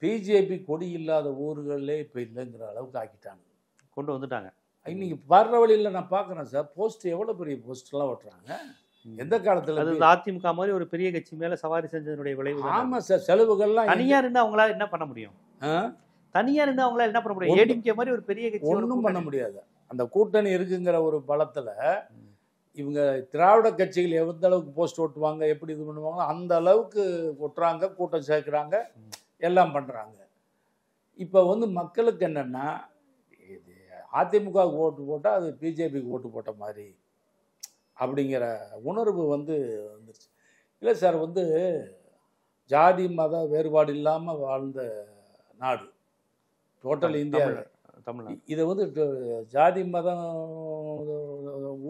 பிஜேபி கொடி இல்லாத ஊர்களே இப்போ இல்லைங்கிற அளவுக்கு ஆக்கிட்டாங்க, கொண்டு வந்துட்டாங்க. இன்னைக்கு வர்ற வழியில் நான் பார்க்குறேன் சார், போஸ்ட் எவ்வளோ பெரிய போஸ்ட்லாம் ஓட்டுறாங்க. எந்த காலத்தில் அது அதிமுக மாதிரி ஒரு பெரிய கட்சி மேலே சவாரி செஞ்சதனுடைய விளைவு. ஆமாம் சார், செலவுகள்லாம் தனியாக இருந்து அவங்களால என்ன பண்ண முடியும்? தனியாக இருந்து அவங்களால என்ன பண்ண முடியும்? ஏடிஎம்கே மாதிரி ஒரு பெரிய கட்சி ஒன்றும் பண்ண முடியாது. அந்த கூட்டணி இருக்குங்கிற ஒரு பலத்தில் இவங்க திராவிட கட்சிகள் எந்த அளவுக்கு போஸ்ட் ஓட்டுவாங்க, எப்படி இது பண்ணுவாங்க, அந்த அளவுக்கு ஒட்டுறாங்க, கூட்டம் சேர்க்குறாங்க, எல்லாம் பண்ணுறாங்க. இப்போ வந்து மக்களுக்கு என்னென்னா, இது அதிமுகவுக்கு ஓட்டு போட்டால் அது பிஜேபிக்கு ஓட்டு போட்ட மாதிரி அப்படிங்கிற உணர்வு வந்து வந்துருச்சு. இல்லை சார், வந்து ஜாதி மத வேறுபாடு இல்லாமல் வாழ்ந்த நாடு டோட்டல் இந்தியாவில். இதை வந்து ஜாதி மதம்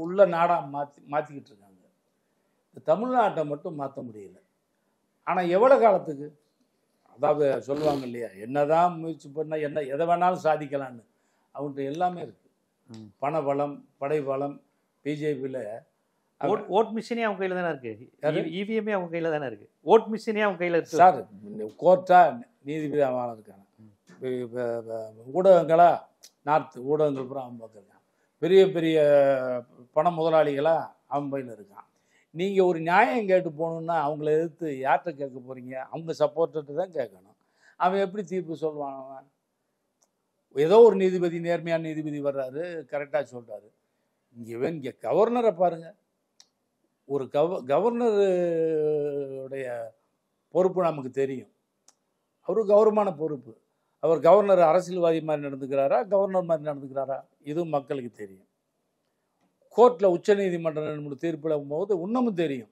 உள்ள நாடாக மாற்றிக்கிட்டு இருக்காங்க. இந்த தமிழ்நாட்டை மட்டும் மாற்ற முடியல. ஆனால் எவ்வளோ காலத்துக்கு? அதாவது சொல்லுவாங்க இல்லையா, என்னதான் முயற்சி பண்ணால் எதை வேணாலும் சாதிக்கலான்னு. அவங்கள்ட்ட எல்லாமே இருக்குது, பண பலம், படை பலம். பிஜேபியில் ஓட் மிஷினே அவங்க கையில் தானே இருக்குது, இவிஎம்ஏ அவங்க கையில் தானே இருக்குது, ஓட் மிஷினே அவங்க கையில் இருக்குது சார். கோர்ட்டா நீதிபதி அவன் இருக்காங்க, ஊடகங்களா நார்த்து ஊடகங்கள் பூரா அவன் பார்த்துருக்கான், பெரிய பெரிய பண முதலாளிகளாக அவன் பையில் இருக்கான். நீங்கள் ஒரு நியாயம் கேட்டு போகணுன்னா அவங்கள எதிர்த்து யார்கிட்ட கேட்க போகிறீங்க? அவங்க சப்போர்ட்டு தான் கேட்கணும். அவன் எப்படி தீர்ப்பு சொல்லுவான்? அவன் ஏதோ ஒரு நீதிபதி, நேர்மையான நீதிபதி வர்றாரு, கரெக்டாக சொல்கிறாரு. இங்கே கவர்னரை பாருங்கள், ஒரு கவர்னருடைய பொறுப்பு நமக்கு தெரியும். அவரு கௌரவமான பொறுப்பு. அவர் கவர்னர் அரசியல்வாதி மாதிரி நடந்துக்கிறாரா, கவர்னர் மாதிரி நடந்துக்கிறாரா, இதுவும் மக்களுக்கு தெரியும். கோர்ட்டில் உச்சநீதிமன்றம் தீர்ப்பில் போது இன்னமும் தெரியும்.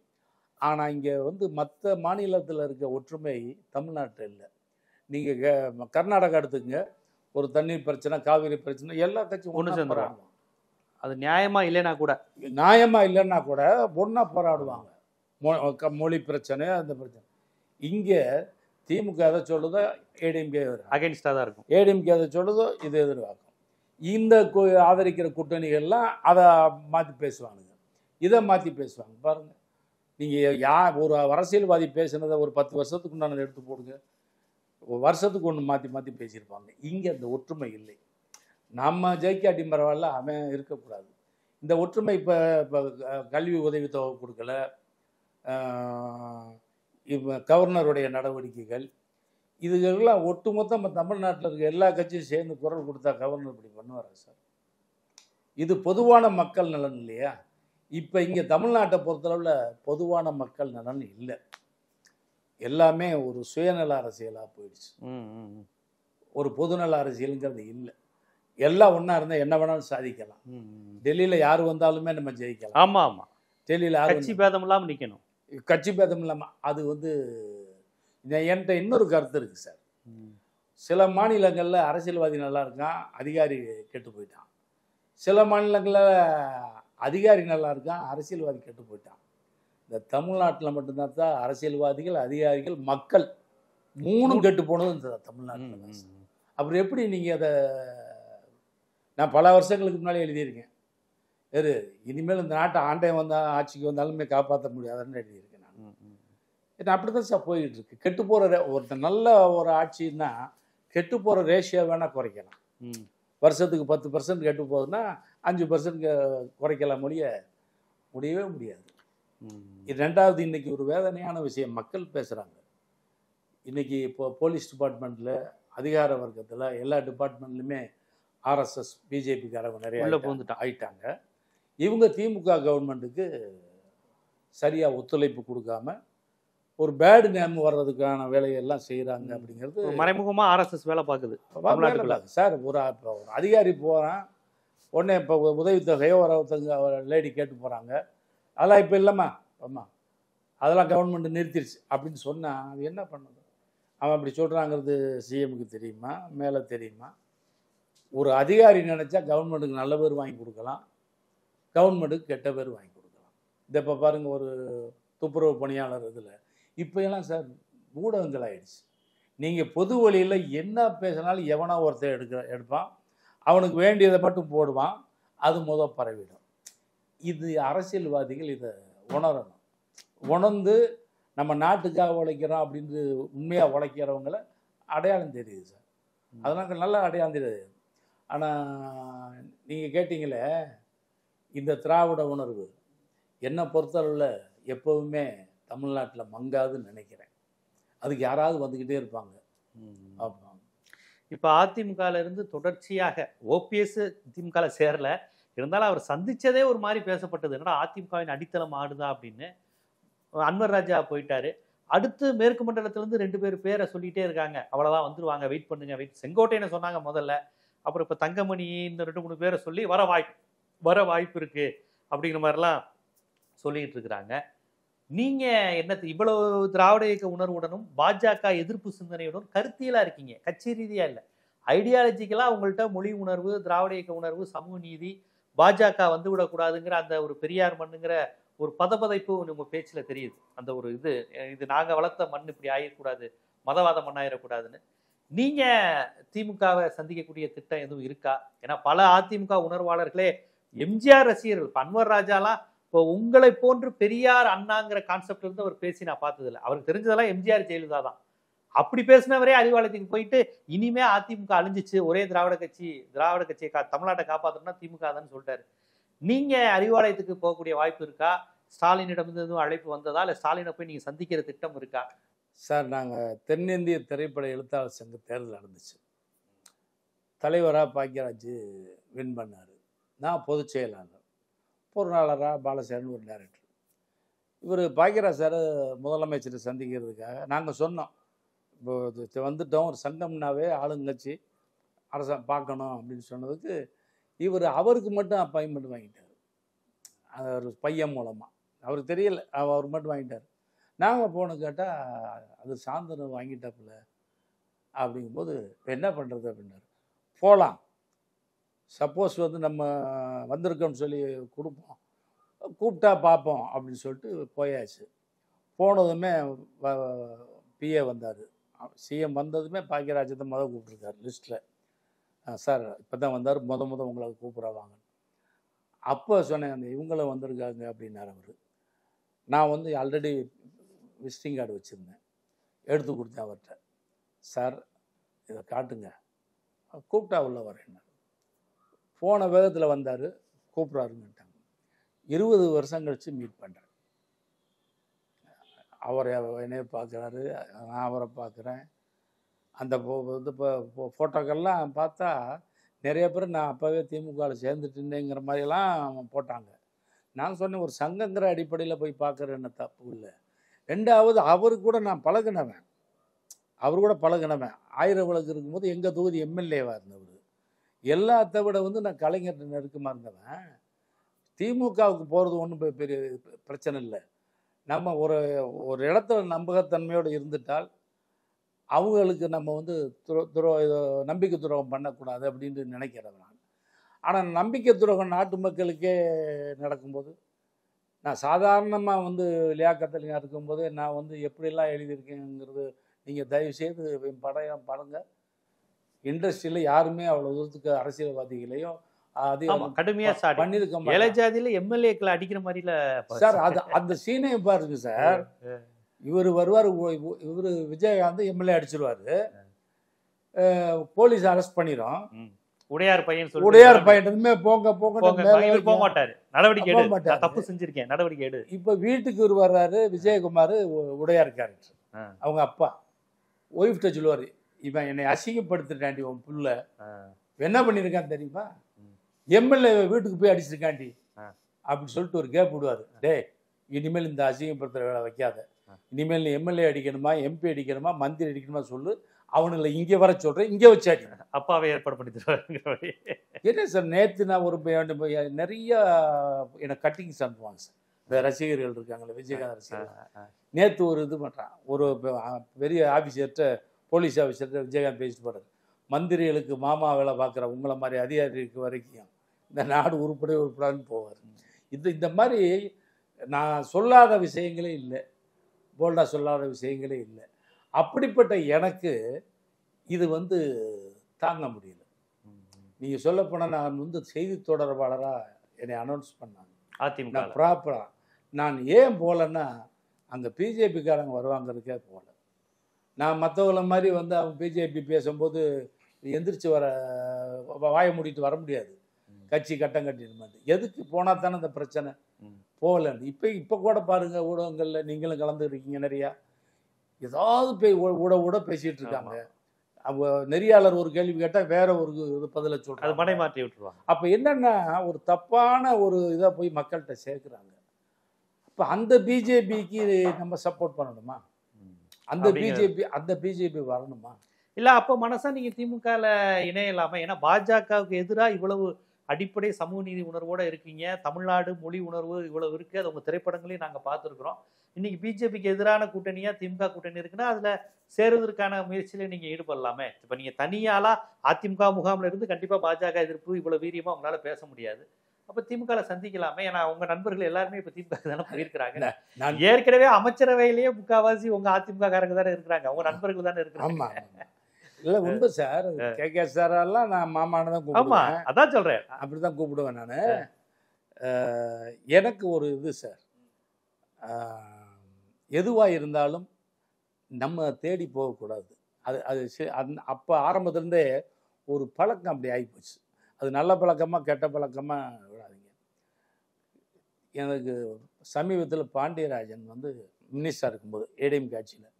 ஆனால் இங்கே வந்து மற்ற மாநிலத்தில் இருக்க ஒற்றுமை தமிழ்நாட்டில் இல்லை. நீங்கள் கர்நாடகா எடுத்துக்கங்க, ஒரு தண்ணீர் பிரச்சனை, காவிரி பிரச்சனை, எல்லா கட்சியும் ஒன்று சேர்ந்துறாங்க. அது நியாயமாக இல்லைன்னா கூட ஒன்றா போராடுவாங்க. மொழி பிரச்சனை, அந்த பிரச்சனை. இங்கே திமுக எதை சொல்லுதோ ஏடிஎம்கே அகைன்ஸ்டாக தான் இருக்கும், ஏடிஎம்கே எதை சொல்லுதோ இது எதிர்பார்க்கும். இந்த ஆதரிக்கிற கூட்டணிகள்லாம் அதை மாற்றி பேசுவானுங்க, இதை மாற்றி பேசுவாங்க. பாருங்கள், நீங்கள் ஒரு அரசியல்வாதி பேசுனதை ஒரு 10 வருஷத்துக்கு உண்டானதை எடுத்து போடுங்க, ஒரு வருஷத்துக்கு ஒன்று மாற்றி மாற்றி பேசியிருப்பாங்க. இங்கே அந்த ஒற்றுமை இல்லை. நம்ம ஜெயிக்காட்டி பரவாயில்ல, அவன் இருக்கக்கூடாது. இந்த ஒற்றுமை இப்போ இப்போ கல்வி உதவித்தொகை கொடுக்கல, இப்போ கவர்னருடைய நடவடிக்கைகள், இதுகளெல்லாம் ஒட்டுமொத்த நம்ம தமிழ்நாட்டில் இருக்க எல்லா கட்சியும் சேர்ந்து குரல் கொடுத்தா கவர்னர் இப்படி பண்ணுவாரா சார்? இது பொதுவான மக்கள் நலன் இல்லையா? இப்போ இங்கே தமிழ்நாட்டை பொறுத்தளவில் பொதுவான மக்கள் நலன் இல்லை, எல்லாமே ஒரு சுயநல அரசியலாக போயிடுச்சு. ஒரு பொதுநல அரசியலுங்கிறது இல்லை. எல்லாம் ஒன்றா இருந்தால் என்ன வேணாலும் சாதிக்கலாம். டெல்லியில் யார் வந்தாலுமே நம்ம ஜெயிக்கலாம். ஆமாம் ஆமாம், டெல்லியில் கட்சி பேதம் இல்லாமல் நிற்கணும். கட்சி பேதம் இல்லாமல் அது என்கிட்ட இன்னொரு கருத்து இருக்குது சார். சில மாநிலங்களில் அரசியல்வாதி நல்லா இருக்கான், அதிகாரி கெட்டு போயிட்டான். சில மாநிலங்களில் அதிகாரி நல்லா இருக்கான், அரசியல்வாதி கெட்டு போயிட்டான். இந்த தமிழ்நாட்டில் மட்டும்தான் தான் அரசியல்வாதிகள், அதிகாரிகள், மக்கள் மூணும் கெட்டு போனது இந்த தமிழ்நாட்டில் தான். அப்புறம் எப்படி நீங்கள் அதை, நான் பல வருஷங்களுக்கு முன்னாடி எழுதியிருக்கேன், இனிமேல் இந்த நாட்டை ஆண்டை வந்தால் ஆட்சிக்கு வந்தாலுமே காப்பாற்ற முடியாதுன்னு எழுதியிருக்கேன். நான் அப்படி தான் சார் போய்கிட்டு இருக்கு. கெட்டு போகிற ஒருத்தர் நல்ல ஒரு ஆட்சின்னா கெட்டு போகிற ரேஷியோ வேணால் குறைக்கலாம். வருஷத்துக்கு 10% கெட்டு போகுதுன்னா 5% குறைக்கலாம், முடியவே முடியாது. இது ரெண்டாவது, இன்றைக்கி ஒரு வேதனையான விஷயம் மக்கள் பேசுகிறாங்க. இன்றைக்கி இப்போ போலீஸ் டிபார்ட்மெண்ட்டில், அதிகார வர்க்கத்தில், எல்லா டிபார்ட்மெண்ட்லையுமே ஆர்எஸ்எஸ் பிஜேபிக்காரங்க நிறைய ஆயிட்டாங்க. இவங்க திமுக கவர்மெண்ட்டுக்கு சரியாக ஒத்துழைப்பு கொடுக்காம ஒரு பேடு நேம் வர்றதுக்கான வேலையெல்லாம் செய்கிறாங்க. அப்படிங்கிறது மறைமுகமாக ஆர்எஸ்எஸ் வேலை பார்க்குது சார். ஒரு அதிகாரி போகிறான், உடனே இப்போ உதவித்தொகையோ ஒரு லேடி கேட்டு போகிறாங்க, அதெல்லாம் இப்போ இல்லைம்மா, ஆமாம் அதெல்லாம் கவர்மெண்ட் நிறுத்திடுச்சு அப்படின்னு சொன்னால் அது என்ன பண்ணுது? அவன் அப்படி சொல்கிறாங்கிறது சிஎம்க்கு தெரியுமா, மேலே தெரியுமா? ஒரு அதிகாரி நினச்சா கவர்மெண்ட்டுக்கு நல்ல பேர் வாங்கி கொடுக்கலாம், கவர்மெண்ட்டுக்கு கெட்ட பேர் வாங்கி கொடுக்கலாம். இந்த இப்போ பாருங்கள், ஒரு துப்புரவு பணியாளர் இதில் இப்போ எல்லாம் சார் ஊடகங்கள் ஆயிடுச்சு. நீங்கள் பொது வழியில் என்ன பேசினாலும் எவனா ஒருத்தர் எடுப்பான், அவனுக்கு வேண்டியதை மட்டும் போடுவான், அது பரவிடும். இது அரசியல்வாதிகள் இதை உணரணும். உணர்ந்து நம்ம நாட்டுக்காக உழைக்கிறோம் அப்படின்னு உண்மையாக உழைக்கிறவங்கள அடையாளம் தெரியுது சார். அதனால் நல்லா அடையாளம் தெரியுது. ஆனால் நீங்கள் கேட்டீங்களே, இந்த திராவிட உணர்வு என்னை பொறுத்தளவில் எப்போவுமே தமிழ்நாட்டில் மங்காதுன்னு நினைக்கிறேன். அதுக்கு யாராவது வந்துக்கிட்டே இருப்பாங்க. இப்போ அதிமுகலேருந்து தொடர்ச்சியாக ஓபிஎஸ் திமுகவில் சேரல, இருந்தாலும் அவர் சந்தித்ததே ஒரு மாதிரி பேசப்பட்டது, என்னடா அதிமுகவின் அடித்தளம் ஆடுதா அப்படின்னு. அன்வர் ராஜா போயிட்டாரு, அடுத்து மேற்கு மண்டலத்திலேருந்து 2 பேரை சொல்லிகிட்டே இருக்காங்க, அவ்வளோதான் வந்துடுவாங்க, வெயிட் பண்ணுங்க, செங்கோட்டையனை சொன்னாங்க முதல்ல, அப்புறம் இப்போ தங்கமணி, இந்த 2-3 பேரை சொல்லி வர வாய்ப்பு இருக்குது அப்படிங்கிற மாதிரிலாம் சொல்லிக்கிட்டு இருக்கிறாங்க. நீங்கள் இவ்வளவு திராவிட இயக்க உணர்வுடனும் பாஜக எதிர்ப்பு சிந்தனையுடன் கருத்தியலாக இருக்கீங்க, கட்சி ரீதியாக இல்லை, ஐடியாலஜிக்கலாக உங்கள்கிட்ட மொழி உணர்வு, திராவிட இயக்க உணர்வு, சமூக நீதி, பாஜக வந்து விடக்கூடாதுங்கிற அந்த ஒரு பெரியார் மண்ணுங்கிற ஒரு பதப்பதைப்பு உங்கள் பேச்சில் தெரியுது. அந்த ஒரு இது நாங்கள் வளர்த்த மண் இப்படி ஆகிடக்கூடாது, மதவாத மண்ணாயிடக்கூடாதுன்னு. நீங்கள் திமுகவை சந்திக்கக்கூடிய திட்டம் எதுவும் இருக்கா? ஏன்னா பல அதிமுக உணர்வாளர்களே எம்ஜிஆர் ரசிகர்கள். இப்போ அன்வர் ராஜாலாம் இப்போ உங்களை போன்று பெரியார் அண்ணாங்கிற கான்செப்ட் இருந்து அவர் பேசி நான் பார்த்ததில்லை. அவருக்கு தெரிஞ்சதெல்லாம் எம்ஜிஆர் ஜெயலலிதா தான். அப்படி பேசினவரே அறிவாலயத்துக்கு போயிட்டு இனிமே அதிமுக அழிஞ்சிச்சு, ஒரே திராவிட கட்சியை தமிழ்நாட்டை காப்பாற்றணும்னா திமுக தான் சொல்லிட்டாரு. நீங்க அறிவாலயத்துக்கு போகக்கூடிய வாய்ப்பு இருக்கா? ஸ்டாலினிடம் எதுவும் அழைப்பு வந்ததா, இல்லை ஸ்டாலினை போய் நீங்க சந்திக்கிற திட்டம் இருக்கா? சார், நாங்கள் தென்னிந்திய திரைப்பட எழுத்தாளர் சங்க தேர்தல் நடந்துச்சு. தலைவராக பாக்கியராஜ் வின் பண்ணார், நான் பொதுச் செயலாளர், பொருளாளராக பாலசேரன் ஒரு டைரக்டர். இவர் பாக்கியராஜ் சார் முதலமைச்சரை சந்திக்கிறதுக்காக நாங்கள் சொன்னோம், இப்போ வந்துட்டோம், ஒரு சங்கம்னாவே ஆளுங்கட்சி பார்க்கணும் அப்படின்னு சொன்னதுக்கு அவருக்கு மட்டும் அப்பாயின்மெண்ட் வாங்கிட்டார். ஒரு பையன் மூலமாக, அவருக்கு தெரியல, அவர் மட்டும் வாங்கிட்டார். நாங்கள் போன கேட்டால் அது சாந்தனு வாங்கிட்டாப்புல. அப்படிங்கும்போது இப்போ என்ன பண்ணுறது அப்படின்னாரு. போகலாம், சப்போஸ் நம்ம வந்திருக்கோம்னு சொல்லி கூப்பிட்டா பார்ப்போம் அப்படின்னு சொல்லிட்டு போயாச்சு. போனதுமே பிஏ வந்தார், சிஎம் வந்ததுமே பாக்கியராஜத்தை கூப்பிட்ருக்காரு லிஸ்ட்டில். சார் இப்போ தான் வந்தார், முத உங்களை கூப்பிட்றாங்க. அப்போ சொன்னேன், அந்த இவங்களும் வந்திருக்காங்க அப்படின்னாரு அவர். நான் வந்து ஆல்ரெடி விசிட்டிங் கார்டு வச்சுருந்தேன், எடுத்து கொடுத்தேன் அவர்கிட்ட. சார் இதை காட்டுங்க, கூப்பிட்டா உள்ள வரேன். போன வேகத்தில் வந்தார், கூப்பிட்றாருன்னுட்டாங்க. 20 வருஷம் கழித்து மீட் பண்ணுறேன். அவரை என்னைய பார்க்குறாரு, நான் அவரை பார்க்குறேன். அந்த ஃபோட்டோக்கள்லாம் பார்த்தா நிறைய பேர் நான் அப்போவே திமுகவில் சேர்ந்துட்டுங்கிற மாதிரிலாம் போட்டாங்க. நான் சொன்னேன், ஒரு சங்கங்கிற அடிப்படையில் போய் பார்க்குறேன்னு தப்பு இல்லை. ரெண்டாவது அவர் கூட நான் பழகினவன், ஆயிரம் விளக்கு இருக்கும்போது எங்கள் தொகுதி எம்எல்ஏவாக இருந்தவர். எல்லாத்த விட வந்து நான் கலைஞர் நெருக்கமாக இருந்தவன். திமுகவுக்கு போகிறது ஒன்றும் பெரிய பிரச்சனை இல்லை. நம்ம ஒரு இடத்துல நம்பகத்தன்மையோடு இருந்துட்டால் அவங்களுக்கு நம்ம வந்து நம்பிக்கை துரோகம் பண்ணக்கூடாது அப்படின்னு நினைக்கிறேன் நான். ஆனால் நம்பிக்கை துரோகம் நாட்டு மக்களுக்கே நடக்கும்போது, நான் சாதாரணமாக வந்து லியாக்கத்தில் இருக்கும்போது நான் வந்து எப்படிலாம் எழுதியிருக்கேங்கிறது நீங்கள் தயவுசெய்து என் படங்க. இண்டஸ்ட்ரியில் யாருமே அவ்வளோ தூரத்துக்கு அரசியல்வாதிகளையும் கடுமையா பண்ணியிருக்க ஏழை ஜாதியில எம்எல்ஏக்களை அடிக்கிற மாதிரில சார். அந்த சீனையும் பாருங்க சார். இவர் வருவார், இவர் விஜயகாந்த் எம்எல்ஏ அடிச்சிருவாரு, போலீஸ் அரெஸ்ட் பண்ணிடும். உடையார் பையன் உடையார் பையன் போங்க போக மாட்டாரு, நடவடிக்கை எடு, தப்பு செஞ்சிருக்கேன், நடவடிக்கை எடு. இப்ப வீட்டுக்கு இவர் வர்றாரு விஜயகுமார், உடையார் கேரக்டர், அவங்க அப்பா. ஒய்ஃப்ட சொல்லுவாரு, இவன் என்னை அசிங்கப்படுத்திட்டாண்டி உன் புள்ள, என்ன பண்ணிருக்கான் தெரியுமா, எம்எல்ஏ வீட்டுக்கு போய் அடிச்சிருக்காண்டி அப்படின்னு சொல்லிட்டு ஒரு கேப் விடுவாரு. டே இனிமேல் இந்த அசிங்கப்படுத்துற வேலை வைக்காத, இனிமேல் நீ எம்எல்ஏ அடிக்கணுமா, எம்பி அடிக்கணுமா, மந்திரி அடிக்கணுமா சொல்லு, அவனுங்களை இங்கே வர சொல்றேன், இங்கே வச்சு அடி. அப்பாவை ஏற்பாடு பண்ணி தருவாரு. என்ன சார், நேற்று நான் நிறைய எனக்கு கட்டிங்ஸ் அனுப்புவாங்க சார். இந்த ரசிகர்கள் இருக்காங்களே, விஜயகாந்த் ரசிகர்கள். நேற்று ஒரு இது பண்ணுறான், ஒரு பெரிய ஆஃபீஸர்கிட்ட, போலீஸ் ஆஃபீஸர்கிட்ட விஜயகாந்த் பேசிட்டு போறாரு, மந்திரிகளுக்கு மாமா வேலை பார்க்குற உங்களை மாதிரி அதிகாரிக்கு வரைக்கும் இந்த நாடு உருப்படான்னு போவார். இந்த மாதிரி நான் சொல்லாத விஷயங்களே இல்லை, போல்டாக சொல்லாத விஷயங்களே இல்லை. அப்படிப்பட்ட எனக்கு இது வந்து தாங்க முடியல. நீங்கள் சொல்லப்போனால் நான் வந்து செய்தி தொடர்பாளராக என்னை அனௌன்ஸ் பண்ணாங்க அதிமுக ப்ராப்பராக. நான் ஏன் போகலன்னா, அங்கே பிஜேபிக்காரங்க வருவாங்கிறதுக்கே போகல. நான் மற்றவங்கள மாதிரி வந்து அவங்க பிஜேபி பேசும்போது எந்திரிச்சு வாய மூடிட்டு வர முடியாது, கட்சி கட்டம் கட்டின மாதிரி. எதுக்கு போனால் தானே அந்த பிரச்சனை, போகலன்னு. இப்போ கூட பாருங்கள் ஊடகங்களில் நீங்களும் கலந்துருக்கீங்க, நிறையா ஏதாவது போய் ஊட பேசிகிட்டு இருக்காங்க. அவங்க நெறியாளர் ஒரு கேள்வி கேட்டால் வேற ஒரு பதிலை சொல்கிறாங்க, மனை மாற்றி விட்டுருவாங்க. அப்போ என்னென்னா ஒரு தப்பான ஒரு இதை போய் மக்கள்கிட்ட சேர்க்குறாங்க. அப்போ அந்த பிஜேபிக்கு நம்ம சப்போர்ட் பண்ணணுமா, அந்த பிஜேபி வரணுமா? இல்லை அப்போ மனசா நீங்கள் திமுகவில் இணையலாமா? ஏன்னா பாஜகவுக்கு எதிராக இவ்வளவு அடிப்படை சமூக நீதி உணர்வோடு இருக்கீங்க, தமிழ்நாடு மொழி உணர்வு இவ்வளவு இருக்குது, அது உங்கள் திரைப்படங்களையும் நாங்கள் பார்த்துருக்குறோம். இன்னைக்கு பிஜேபிக்கு எதிரான கூட்டணியாக திமுக கூட்டணி இருக்குன்னா அதில் சேருவதற்கான முயற்சியில் நீங்கள் ஈடுபடலாமே. இப்போ நீங்கள் தனியாலாம் அதிமுக முகாமில் இருந்து கண்டிப்பாக பாஜக எதிர்ப்பு இவ்வளோ வீரியமாக உங்களால் பேச முடியாது. அப்போ திமுகவில் சந்திக்கலாமே. ஏன்னா உங்கள் நண்பர்கள் எல்லாருமே இப்போ திமுக தானே போயிருக்கிறாங்க. ஏற்கனவே அமைச்சரவையிலேயே முக்கால்வாசி உங்கள் அதிமுக காரங்க தானே இருக்கிறாங்க, உங்கள் நண்பர்கள் தானே இருக்கிறாங்க. இல்லை உண்டு சார், கே சாரெல்லாம் நான் மாமானு தான் கூப்பிடுவேன். அதான் சொல்கிறேன், அப்படி தான் கூப்பிடுவேன் நான். எனக்கு ஒரு இது சார், எதுவாக இருந்தாலும் நம்ம தேடி போகக்கூடாது. அப்போ ஆரம்பத்துலேருந்தே ஒரு பழக்கம் அப்படி ஆகிப்போச்சு. அது நல்ல பழக்கமாக கெட்ட பழக்கமாக விடாதீங்க. எனக்கு சமீபத்தில் பாண்டியராஜன் வந்து மினிஸ்டராக இருக்கும்போது ஏடிஎம் காட்சியில்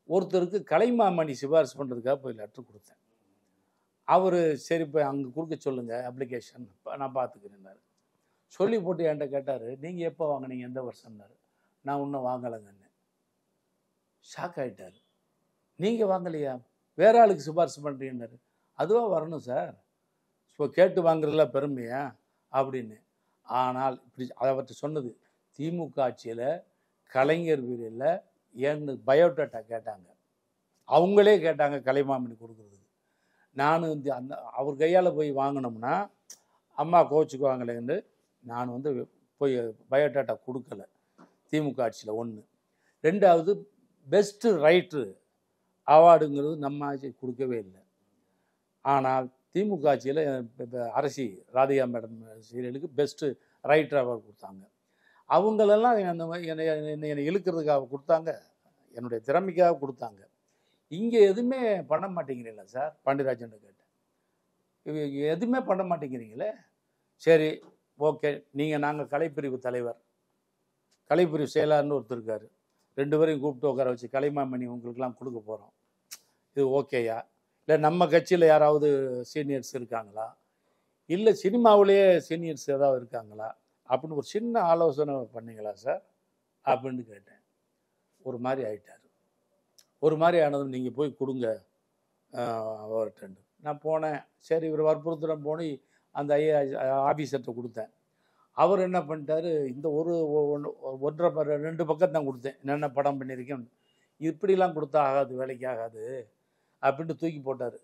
ஒருத்தருக்கு கலைமாமணி சிபாரிசு பண்ணுறதுக்காக போய் லெட்டர் கொடுத்தேன். அவர் சரி போய் அங்கே கொடுக்க சொல்லுங்கள் அப்ளிகேஷன், நான் பார்த்துக்கிறேன்னாரு. சொல்லி போட்டு என்கிட்ட கேட்டார், நீங்கள் எப்போ வாங்கினீங்க, எந்த வருஷம்னாரு. நான் இன்னும் வாங்கலைங்கன்னு. ஷாக் ஆகிட்டார். நீங்கள் வாங்கலையா, வேற ஆளுக்கு சிபாரிசு பண்ணுறீங்கன்னாரு. அதுவாக வரணும் சார், ஸோ கேட்டு வாங்குறதுல பெருமையா அப்படின்னு. ஆனால் இப்படி அவர்கிட்ட சொன்னது, திமுக ஆட்சியில் கலைஞர் வீரில் ஏன்னு பயோடேட்டா கேட்டாங்க, அவங்களே கேட்டாங்க கலைமாமணி கொடுக்குறதுக்கு. நானும் அந்த அவர் கையால் போய் வாங்கினோம்னா அம்மா கோச்சுக்குவாங்களேன்னு நான் வந்து போய் பயோடேட்டா கொடுக்கல திமுக ஆட்சியில். ஒன்று. ரெண்டாவது, பெஸ்ட்டு ரைட்ரு அவார்டுங்கிறது நம்ம ஆட்சி கொடுக்கவே இல்லை. ஆனால் திமுக ஆட்சியில் இப்போ அரசி ராதிகா மேடம் சீரியலுக்கு பெஸ்ட்டு ரைட்டர் அவார்டு கொடுத்தாங்க. அவங்களெல்லாம் என்னை இழுக்கிறதுக்காக கொடுத்தாங்க, என்னுடைய திறமைக்காக கொடுத்தாங்க. இங்கே எதுவுமே பண்ண மாட்டேங்கிறீங்களா சார்? பாண்டியராஜன் கேட்டேன், எதுவுமே பண்ண மாட்டேங்கிறீங்களே. சரி ஓகே, நாங்கள் கலைப்பிரிவு தலைவர், கலைப்பிரிவு செயலாளர்னு ஒருத்தர் இருக்கார், 2 பேரையும் கூப்பிட்டு உட்கார வச்சு கலைமாமணி உங்களுக்கெல்லாம் கொடுக்க போகிறோம், இது ஓகேயா? இல்லை நம்ம கட்சியில் யாராவது சீனியர்ஸ் இருக்காங்களா, இல்லை சினிமாவிலேயே சீனியர்ஸ் ஏதாவது இருக்காங்களா அப்படின்னு ஒரு சின்ன ஆலோசனை பண்ணீங்களா சார் அப்படின்னு கேட்டேன். ஒரு மாதிரி ஆயிட்டார். ஒரு மாதிரி ஆனதும் நீங்கள் போய் கொடுங்க அவர்கிட்ட. நான் போனேன். சரி இவர் வற்புறுத்துற போய் அந்த ஆஃபீஸர்கிட்ட கொடுத்தேன். அவர் என்ன பண்ணிட்டாரு, இந்த ஒரு 2 பக்கம் தான் கொடுத்தேன், என்னென்ன படம் பண்ணியிருக்கேன், இப்படிலாம் கொடுத்தா ஆகாது, வேலைக்கு ஆகாது அப்படின்ட்டு தூக்கி போட்டார்.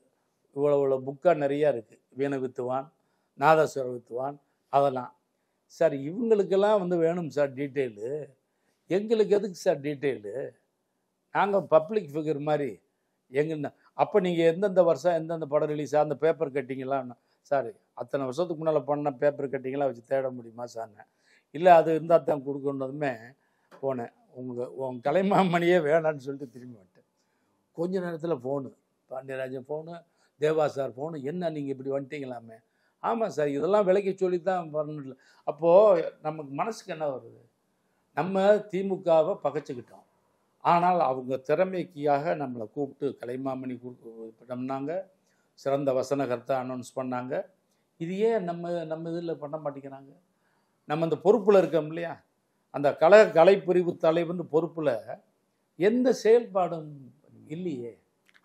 இவ்வளோ புக்காக நிறையா இருக்குது, வீணை வித்துவான், நாதஸ்வரம் வித்துவான், அதெல்லாம். சார் இவங்களுக்கெல்லாம் வேணும் சார் டீட்டெயிலு, எங்களுக்கு எதுக்கு சார் டீட்டெயிலு? நாங்கள் பப்ளிக் ஃபிகர் மாதிரி எங்கன்னா அப்போ நீங்கள் எந்தெந்த வருஷம் எந்தெந்த படம் ரிலீஸாக அந்த பேப்பர் கட்டிங்கெல்லாம் சார் அத்தனை வருஷத்துக்கு முன்னால் பண்ண பேப்பர் கட்டிங்கெல்லாம் வச்சு தேட முடியுமா சார்னேன். இல்லை அது இருந்தால் தான் கொடுக்கணுன்னதுமே போனேன். உங்கள் கலைமாமணியே வேணான்னு சொல்லிட்டு திரும்பி வந்துட்டேன். கொஞ்ச நேரத்தில் ஃபோனு, பாண்டியராஜன் ஃபோனு, தேவா சார் ஃபோனு, என்ன நீங்கள் இப்படி வந்துட்டீங்களாமே? ஆமாம் சார் இதெல்லாம் விலைக்கு சொல்லி தான் வரணும். அப்போது நமக்கு மனசுக்கு என்ன வருது, நம்ம திமுகவை பகைச்சிக்கிட்டோம், ஆனால் அவங்க திறமைக்காக நம்மளை கூப்பிட்டு கலைமாமணி பண்ணாங்க, சிறந்த வசனகர்த்தா அனௌன்ஸ் பண்ணாங்க. இது ஏன் நம்ம இதில் பண்ண மாட்டேங்கிறாங்க? நம்ம அந்த பொறுப்பில் இருக்கோம் இல்லையா, அந்த கலைப்பிரிவு தலைவர்னு பொறுப்பில் எந்த செயல்பாடும் இல்லையே.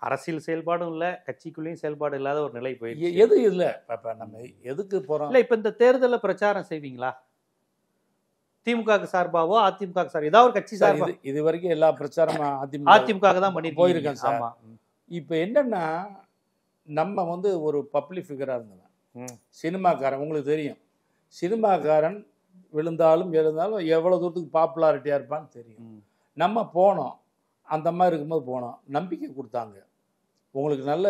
அரசியல் செயல்பாடும் இல்லை, கட்சிக்குள்ளேயும் செயல்பாடு இல்லாத ஒரு நிலை போயிடுச்சு. எது இல்லை. இப்போ நம்ம எதுக்கு போகிறோம்? இல்லை இப்போ இந்த தேர்தலில் பிரச்சாரம் செய்வீங்களா? திமுக சார்பாவோ அதிமுக சார் ஏதாவது ஒரு கட்சி சார்? இது வரைக்கும் எல்லா பிரச்சாரமும் அதிமுக தான் பண்ணி போயிருக்கேன் சார். இப்போ என்னன்னா, நம்ம ஒரு பப்ளிக் ஃபிகராக இருந்தவன், சினிமாக்காரன். உங்களுக்கு தெரியும், சினிமாக்காரன் விழுந்தாலும் எழுந்தாலும் எவ்வளோ தூரத்துக்கு பாப்புலாரிட்டியாக இருப்பான்னு தெரியும். நம்ம போனோம், அந்த மாதிரி இருக்கும்போது போனோம், நம்பிக்கை கொடுத்தாங்க, உங்களுக்கு நல்ல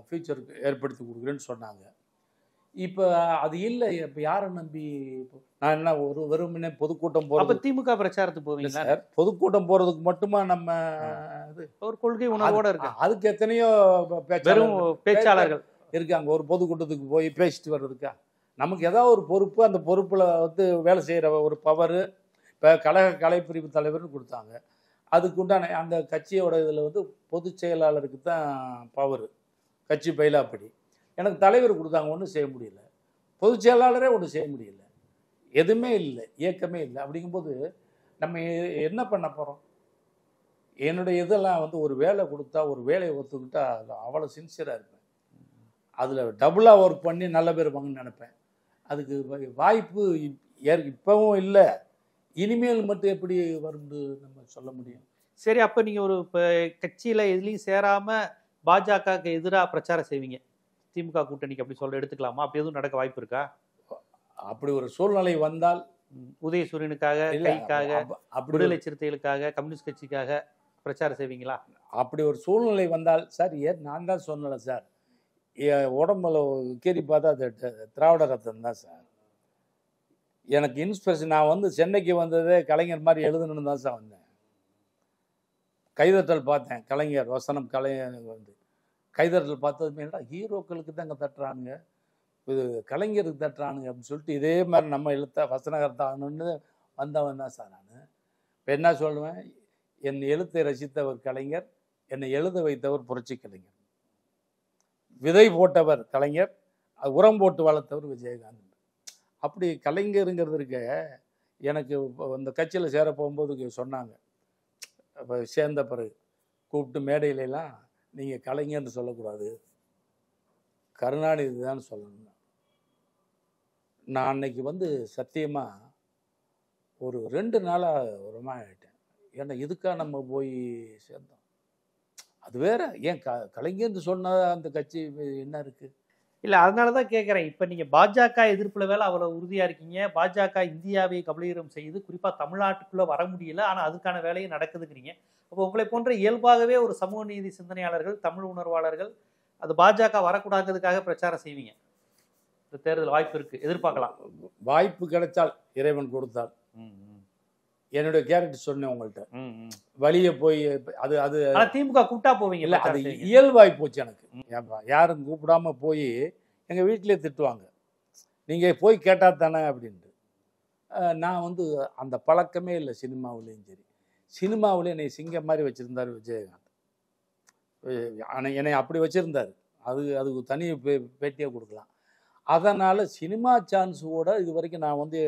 ஃபியூச்சர் ஏற்படுத்தி கொடுக்குறேன்னு சொன்னாங்க. இப்போ அது இல்லை. இப்போ யாரை நம்பி நான் என்ன வெறுமனே பொதுக்கூட்டம் போகிறது? திமுக பிரச்சாரத்துக்கு போவீங்க சார்? பொதுக்கூட்டம் போகிறதுக்கு மட்டுமா நம்ம ஒரு கொள்கை உணர்வோட இருக்கு? அதுக்கு எத்தனையோ பேச்சாளர்கள் இருக்காங்க. ஒரு பொதுக்கூட்டத்துக்கு போய் பேசிட்டு வர்றதுக்கா? நமக்கு ஏதாவது ஒரு பொறுப்பு, அந்த பொறுப்பில் வேலை செய்கிற ஒரு பவர். இப்போ கலைப்பிரிவு தலைவர்னு கொடுத்தாங்க, அதுக்கு உண்டான அந்த கட்சியோட இதில் பொதுச் செயலாளருக்கு தான் பவர், கட்சி பயிலாப்படி. எனக்கு தலைவர் கொடுத்தாங்க, ஒன்றும் செய்ய முடியல. பொதுச் செயலாளரே ஒன்றும் செய்ய முடியல, எதுவுமே இல்லை, இயக்கமே இல்லை. அப்படிங்கும்போது நம்ம என்ன பண்ண போகிறோம்? என்னுடைய இதெல்லாம் ஒரு வேலை கொடுத்தா, ஒரு வேலையை ஒத்துக்கிட்டா அவ்வளோ சின்சியராக இருப்பேன், அதில் டபுளாக ஒர்க் பண்ணி நல்ல பேர் வாங்கன்னு நினைப்பேன். அதுக்கு வாய்ப்பு இப்போவும் இல்லை, இனிமேல் மட்டும் எப்படி வரும்னு நம்ம சொல்ல முடியும்? சரி, அப்போ நீங்கள் ஒரு கட்சியில் எதுலேயும் சேராமல் பாஜகவுக்கு எதிராக பிரச்சாரம் செய்வீங்க, திமுக கூட்டணிக்கு அப்படி சொல்ல எடுத்துக்கலாமா? அப்படி எதுவும் நடக்க வாய்ப்பு இருக்கா? அப்படி ஒரு சூழ்நிலை வந்தால் உதயசூரியனுக்காக, கைக்காக, விடுதலை சிறுத்தைகளுக்காக, கம்யூனிஸ்ட் கட்சிக்காக பிரச்சாரம் செய்வீங்களா? அப்படி ஒரு சூழ்நிலை வந்தால் சார், நான் தான் சொன்னல சார், உடம்புல கேரி பார்த்தா அது திராவிட ரத்தம் தான் சார். எனக்கு இன்ஸ்பிரேஷன், நான் சென்னைக்கு வந்ததே கலைஞர் மாதிரி எழுதணும்னு தான் சார் வந்தேன். கைதட்டல் பார்த்தேன், கலைஞர் வசனம் கலைஞர் கைதட்டல் பார்த்ததுமே ஹீரோக்களுக்கு தான் இங்கே தட்டுறானுங்க, இது கலைஞருக்கு தட்டுறானுங்க அப்படின்னு சொல்லிட்டு இதே மாதிரி நம்ம வசனகர்த்தாகணும்னு வந்தவன் தான் சார் நான். இப்போ என்ன சொல்லுவேன், என் எழுத்தை ரசித்தவர் கலைஞர், என்னை எழுத வைத்தவர் புரட்சி கலைஞர், விதை போட்டவர் கலைஞர், உரம் போட்டு வளர்த்தவர் விஜயகாந்த். அப்படி கலைஞருங்கிறது இருக்க. எனக்கு இந்த கட்சியில் சேர போகும்போது சொன்னாங்க, இப்போ சேர்ந்த பிறகு கூப்பிட்டு மேடையிலலாம் நீங்கள் கலைஞர்னு சொல்லக்கூடாது, கருணாநிதி தான் சொல்லணும். நான் அன்னைக்கு சத்தியமாக ஒரு 2 நாளாக ஒரு மாதிரி ஆகிட்டேன். ஏன்னா இதுக்காக நம்ம போய் சேர்ந்தோம், அது வேற. ஏன் கலைஞர்னு சொன்னால் அந்த கட்சி என்ன இருக்குது? இல்லை, அதனால தான் கேட்குறேன். இப்போ நீங்கள் பாஜக எதிர்ப்பில் வேலை அவ்வளோ உறுதியாக இருக்கீங்க, பாஜக இந்தியாவை கபலீகரம் செய்யுது, குறிப்பாக தமிழ்நாட்டுக்குள்ளே வர முடியல, ஆனால் அதுக்கான வேலையும் நடக்குதுங்கிறீங்க. அப்போ உங்களை போன்ற இயல்பாகவே ஒரு சமூக நீதி சிந்தனையாளர்கள், தமிழ் உணர்வாளர்கள், அது பாஜக வரக்கூடாதுக்காக பிரச்சாரம் செய்வீங்க. இந்த தேர்தல் வாய்ப்பு இருக்கு, எதிர்பார்க்கலாம். வாய்ப்பு கிடைச்சால் இறைவன் கொடுத்தால். என்னுடைய கேரக்டர் சொன்னேன் உங்கள்கிட்ட. வழிய போய் அது அது ஆனா திமுக கூப்பிட்டா போவீங்க இல்லை, அது பிரச்சாரம் செய்வீங்க. இயல்பாகி போச்சு எனக்கு. ஏன்பா யாரும் கூப்பிடாம போய் எங்கள் வீட்டிலே திட்டுவாங்க, நீங்கள் போய் கேட்டால் தானே அப்படின்ட்டு. நான் வந்து அந்த பழக்கமே இல்லை சினிமாவிலையும் சரி. சினிமாவிலே என்னை சிங்கம் மாதிரி வச்சுருந்தார் விஜயகாந்த். என்னை அப்படி வச்சுருந்தார். அதுக்கு தனி பேட்டியாக கொடுக்கலாம். அதனால் சினிமா சான்ஸ் கூட இது வரைக்கும் நான் வந்து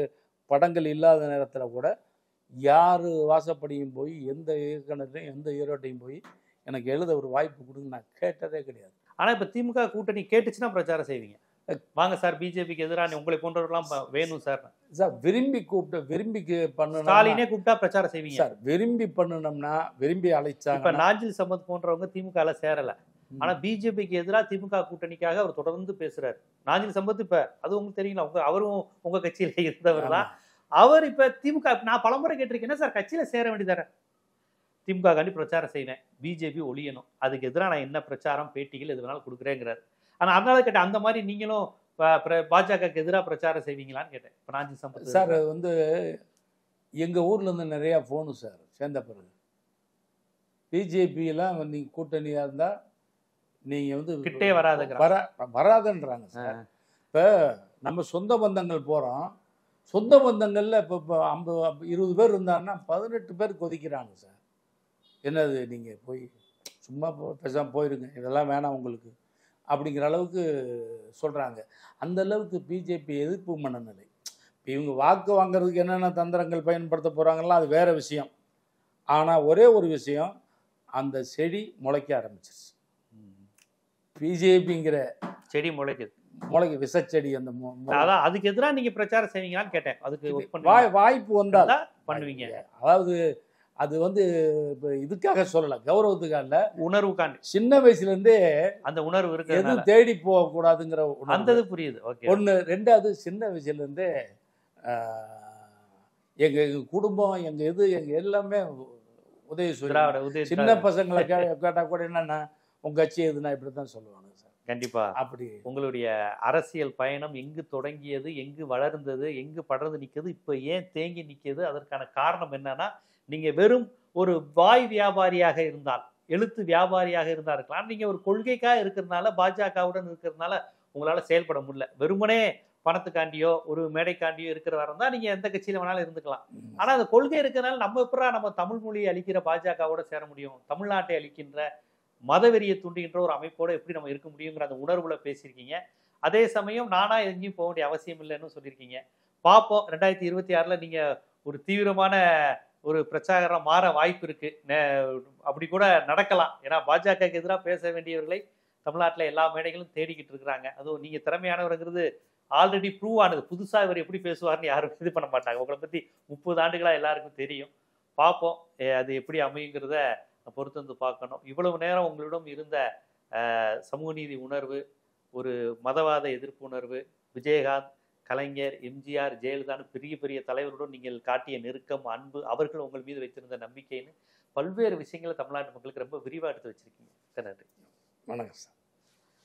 படங்கள் இல்லாத நேரத்தில் கூட யார் வாசப்படியும் போய் எந்த இயக்குனரையும் எந்த ஹீரோட்டையும் போய் எனக்கு எழுத ஒரு வாய்ப்பு கொடுங்க நான் கேட்டதே கிடையாது. ஆனா இப்ப திமுக கூட்டணி கேட்டுச்சுன்னா பிரச்சாரம் செய்வீங்க. வாங்க சார் பிஜேபிக்கு எதிராக உங்களை போன்றவர்கள்லாம் வேணும் சார். சார் விரும்பி கூப்பிட்டு விரும்பி பண்ணணும். ஸ்டாலினே கூப்பிட்டா பிரச்சாரம் செய்வீங்க சார். விரும்பி பண்ணணும்னா விரும்பி அழைச்சாங்க. இப்ப நாஞ்சில் சம்பத் போன்றவங்க திமுகல சேரல. ஆனா பிஜேபிக்கு எதிராக திமுக கூட்டணிக்காக அவர் தொடர்ந்து பேசுறாரு. நாஞ்சில் சம்பத் இப்ப அது உங்களுக்கு தெரியுங்களா, அவரும் உங்க கட்சியில இருந்தவர் தான். அவர் இப்ப திமுக நான் பலமுறை கேட்டிருக்கேன், என்ன சார் கட்சியில சேர வேண்டியதானே, திமுக காண்டி பிரச்சாரம் செய்வேன், பிஜேபி ஒழியணும், அதுக்கு எதிராக நான் என்ன பிரச்சாரம் பேட்டிகள் எது வேணாலும் கொடுக்குறேங்கிறாரு. ஆனா அதனால கேட்டேன், அந்த மாதிரி நீங்களும் பாஜகக்கு எதிராக பிரச்சாரம் செய்வீங்களான்னு கேட்டேன். இப்ப நாஞ்சில் சம்பத் சார் வந்து எங்க ஊர்ல இருந்து நிறைய போகணும் சார். சேர்ந்த பிறகு பிஜேபியெல்லாம் நீங்கள் கூட்டணியாக இருந்தால் நீங்கள் வந்து கிட்டே வராதுன்றாங்க சார். இப்போ நம்ம சொந்த பந்தங்கள் போகிறோம், சொந்த பந்தங்களில் இப்போ 20 பேர் இருந்தாங்கன்னா 18 பேர் கொதிக்கிறாங்க சார். என்னது நீங்கள் போய் சும்மா பேசாமல் போயிருங்க, இதெல்லாம் வேணாம் உங்களுக்கு அப்படிங்கிற அளவுக்கு சொல்கிறாங்க. அந்த அளவுக்கு பிஜேபி எதிர்ப்பு மனநிலை. இப்போ இவங்க வாக்கு வாங்கிறதுக்கு என்னென்ன தந்திரங்கள் பயன்படுத்த போகிறாங்களோ அது வேறு விஷயம். ஆனால் ஒரே ஒரு விஷயம், அந்த செடி முளைக்க ஆரம்பிச்சிருச்சு. பிஜேபிங்கிற செடி முளைக்குது, விசச்செடி. அந்த அதான் அதுக்கு எதிராக நீங்க பிரச்சாரம் செய்வீங்களான்னு கேட்டேன். அதுக்கு வாய்ப்பு வந்தால் பண்ணுவீங்க. அதாவது அது வந்து இதுக்காக சொல்லல, கௌரவத்துக்காக இல்ல, உணர்வுக்காண்டி. சின்ன வயசுல இருந்தே அந்த உணர்வு இருக்கு, எதுவும் தேடி போக கூடாதுங்கிற அந்த இது புரியுது. ஒண்ணு. ரெண்டாவது, சின்ன வயசுல இருந்தே எங்க குடும்பம் எங்க எல்லாமே உதயசூரியன். சின்ன பசங்களை கேட்டா கூட என்னன்னா உங்க கட்சி எதுனா இப்படித்தான் சொல்லுவாங்க சார். கண்டிப்பா. அப்படி உங்களுடைய அரசியல் பயணம் எங்கு தொடங்கியது, எங்கு வளர்ந்தது, எங்கு படர்ந்து நிற்கிறது, இப்ப ஏன் தேங்கி நிற்கிறது, அதற்கான காரணம் என்னன்னா, நீங்க வெறும் ஒரு வாய் வியாபாரியாக இருந்தால், எழுத்து வியாபாரியாக இருந்தா இருக்கலாம், நீங்க ஒரு கொள்கைக்காக இருக்கிறதுனால, பாஜகவுடன் இருக்கிறதுனால உங்களால செயல்பட முடியல. வெறுமனே பணத்துக்காண்டியோ ஒரு மேடைக்காண்டியோ இருக்கிறவா இருந்தா நீங்க எந்த கட்சியில வேணாலும் இருந்துக்கலாம். ஆனா அந்த கொள்கை இருக்கிறதுனால நம்ம தமிழ் மொழியை அளிக்கிற பாஜகவோட சேர முடியும், தமிழ்நாட்டை அளிக்கின்ற மதவெறியை தூண்டுகின்ற ஒரு அமைப்போட எப்படி நம்ம இருக்க முடியுங்கிற அந்த உணர்வுல பேசியிருக்கீங்க. அதே சமயம் நானா எங்கேயும் போக வேண்டிய அவசியம் இல்லைன்னு சொல்லியிருக்கீங்க. பார்ப்போம் 2026ல நீங்க ஒரு தீவிரமான ஒரு பிரச்சாரம் மாற வாய்ப்பு இருக்கு. அப்படி கூட நடக்கலாம். ஏன்னா பாஜகவுக்கு எதிராக பேச வேண்டியவர்களை தமிழ்நாட்டில் எல்லா மேடைகளும் தேடிக்கிட்டு இருக்கிறாங்க. அதுவும் நீங்க திறமையானவருங்கிறது ஆல்ரெடி ப்ரூவ் ஆனது. புதுசா இவர் எப்படி பேசுவார்னு யாரும் இது பண்ண மாட்டாங்க. உங்களை பத்தி 30 ஆண்டுகளா எல்லாருக்கும் தெரியும். பார்ப்போம் அது எப்படி அமையுங்கிறத பொறுத்து வந்து பார்க்கணும். இவ்வளவு நேரம் உங்களிடம் இருந்த சமூக நீதி உணர்வு, ஒரு மதவாத எதிர்ப்பு உணர்வு, விஜயகாந்த், கலைஞர், எம்ஜிஆர், ஜெயலலிதான்னு பெரிய பெரிய தலைவருடன் நீங்கள் காட்டிய நெருக்கம், அன்பு, அவர்கள் உங்கள் மீது வைத்திருந்த நம்பிக்கைன்னு பல்வேறு விஷயங்களை தமிழ்நாட்டு மக்களுக்கு ரொம்ப விரிவாக எடுத்து வச்சிருக்கீங்க. நன்றி. வணக்கம் சார்.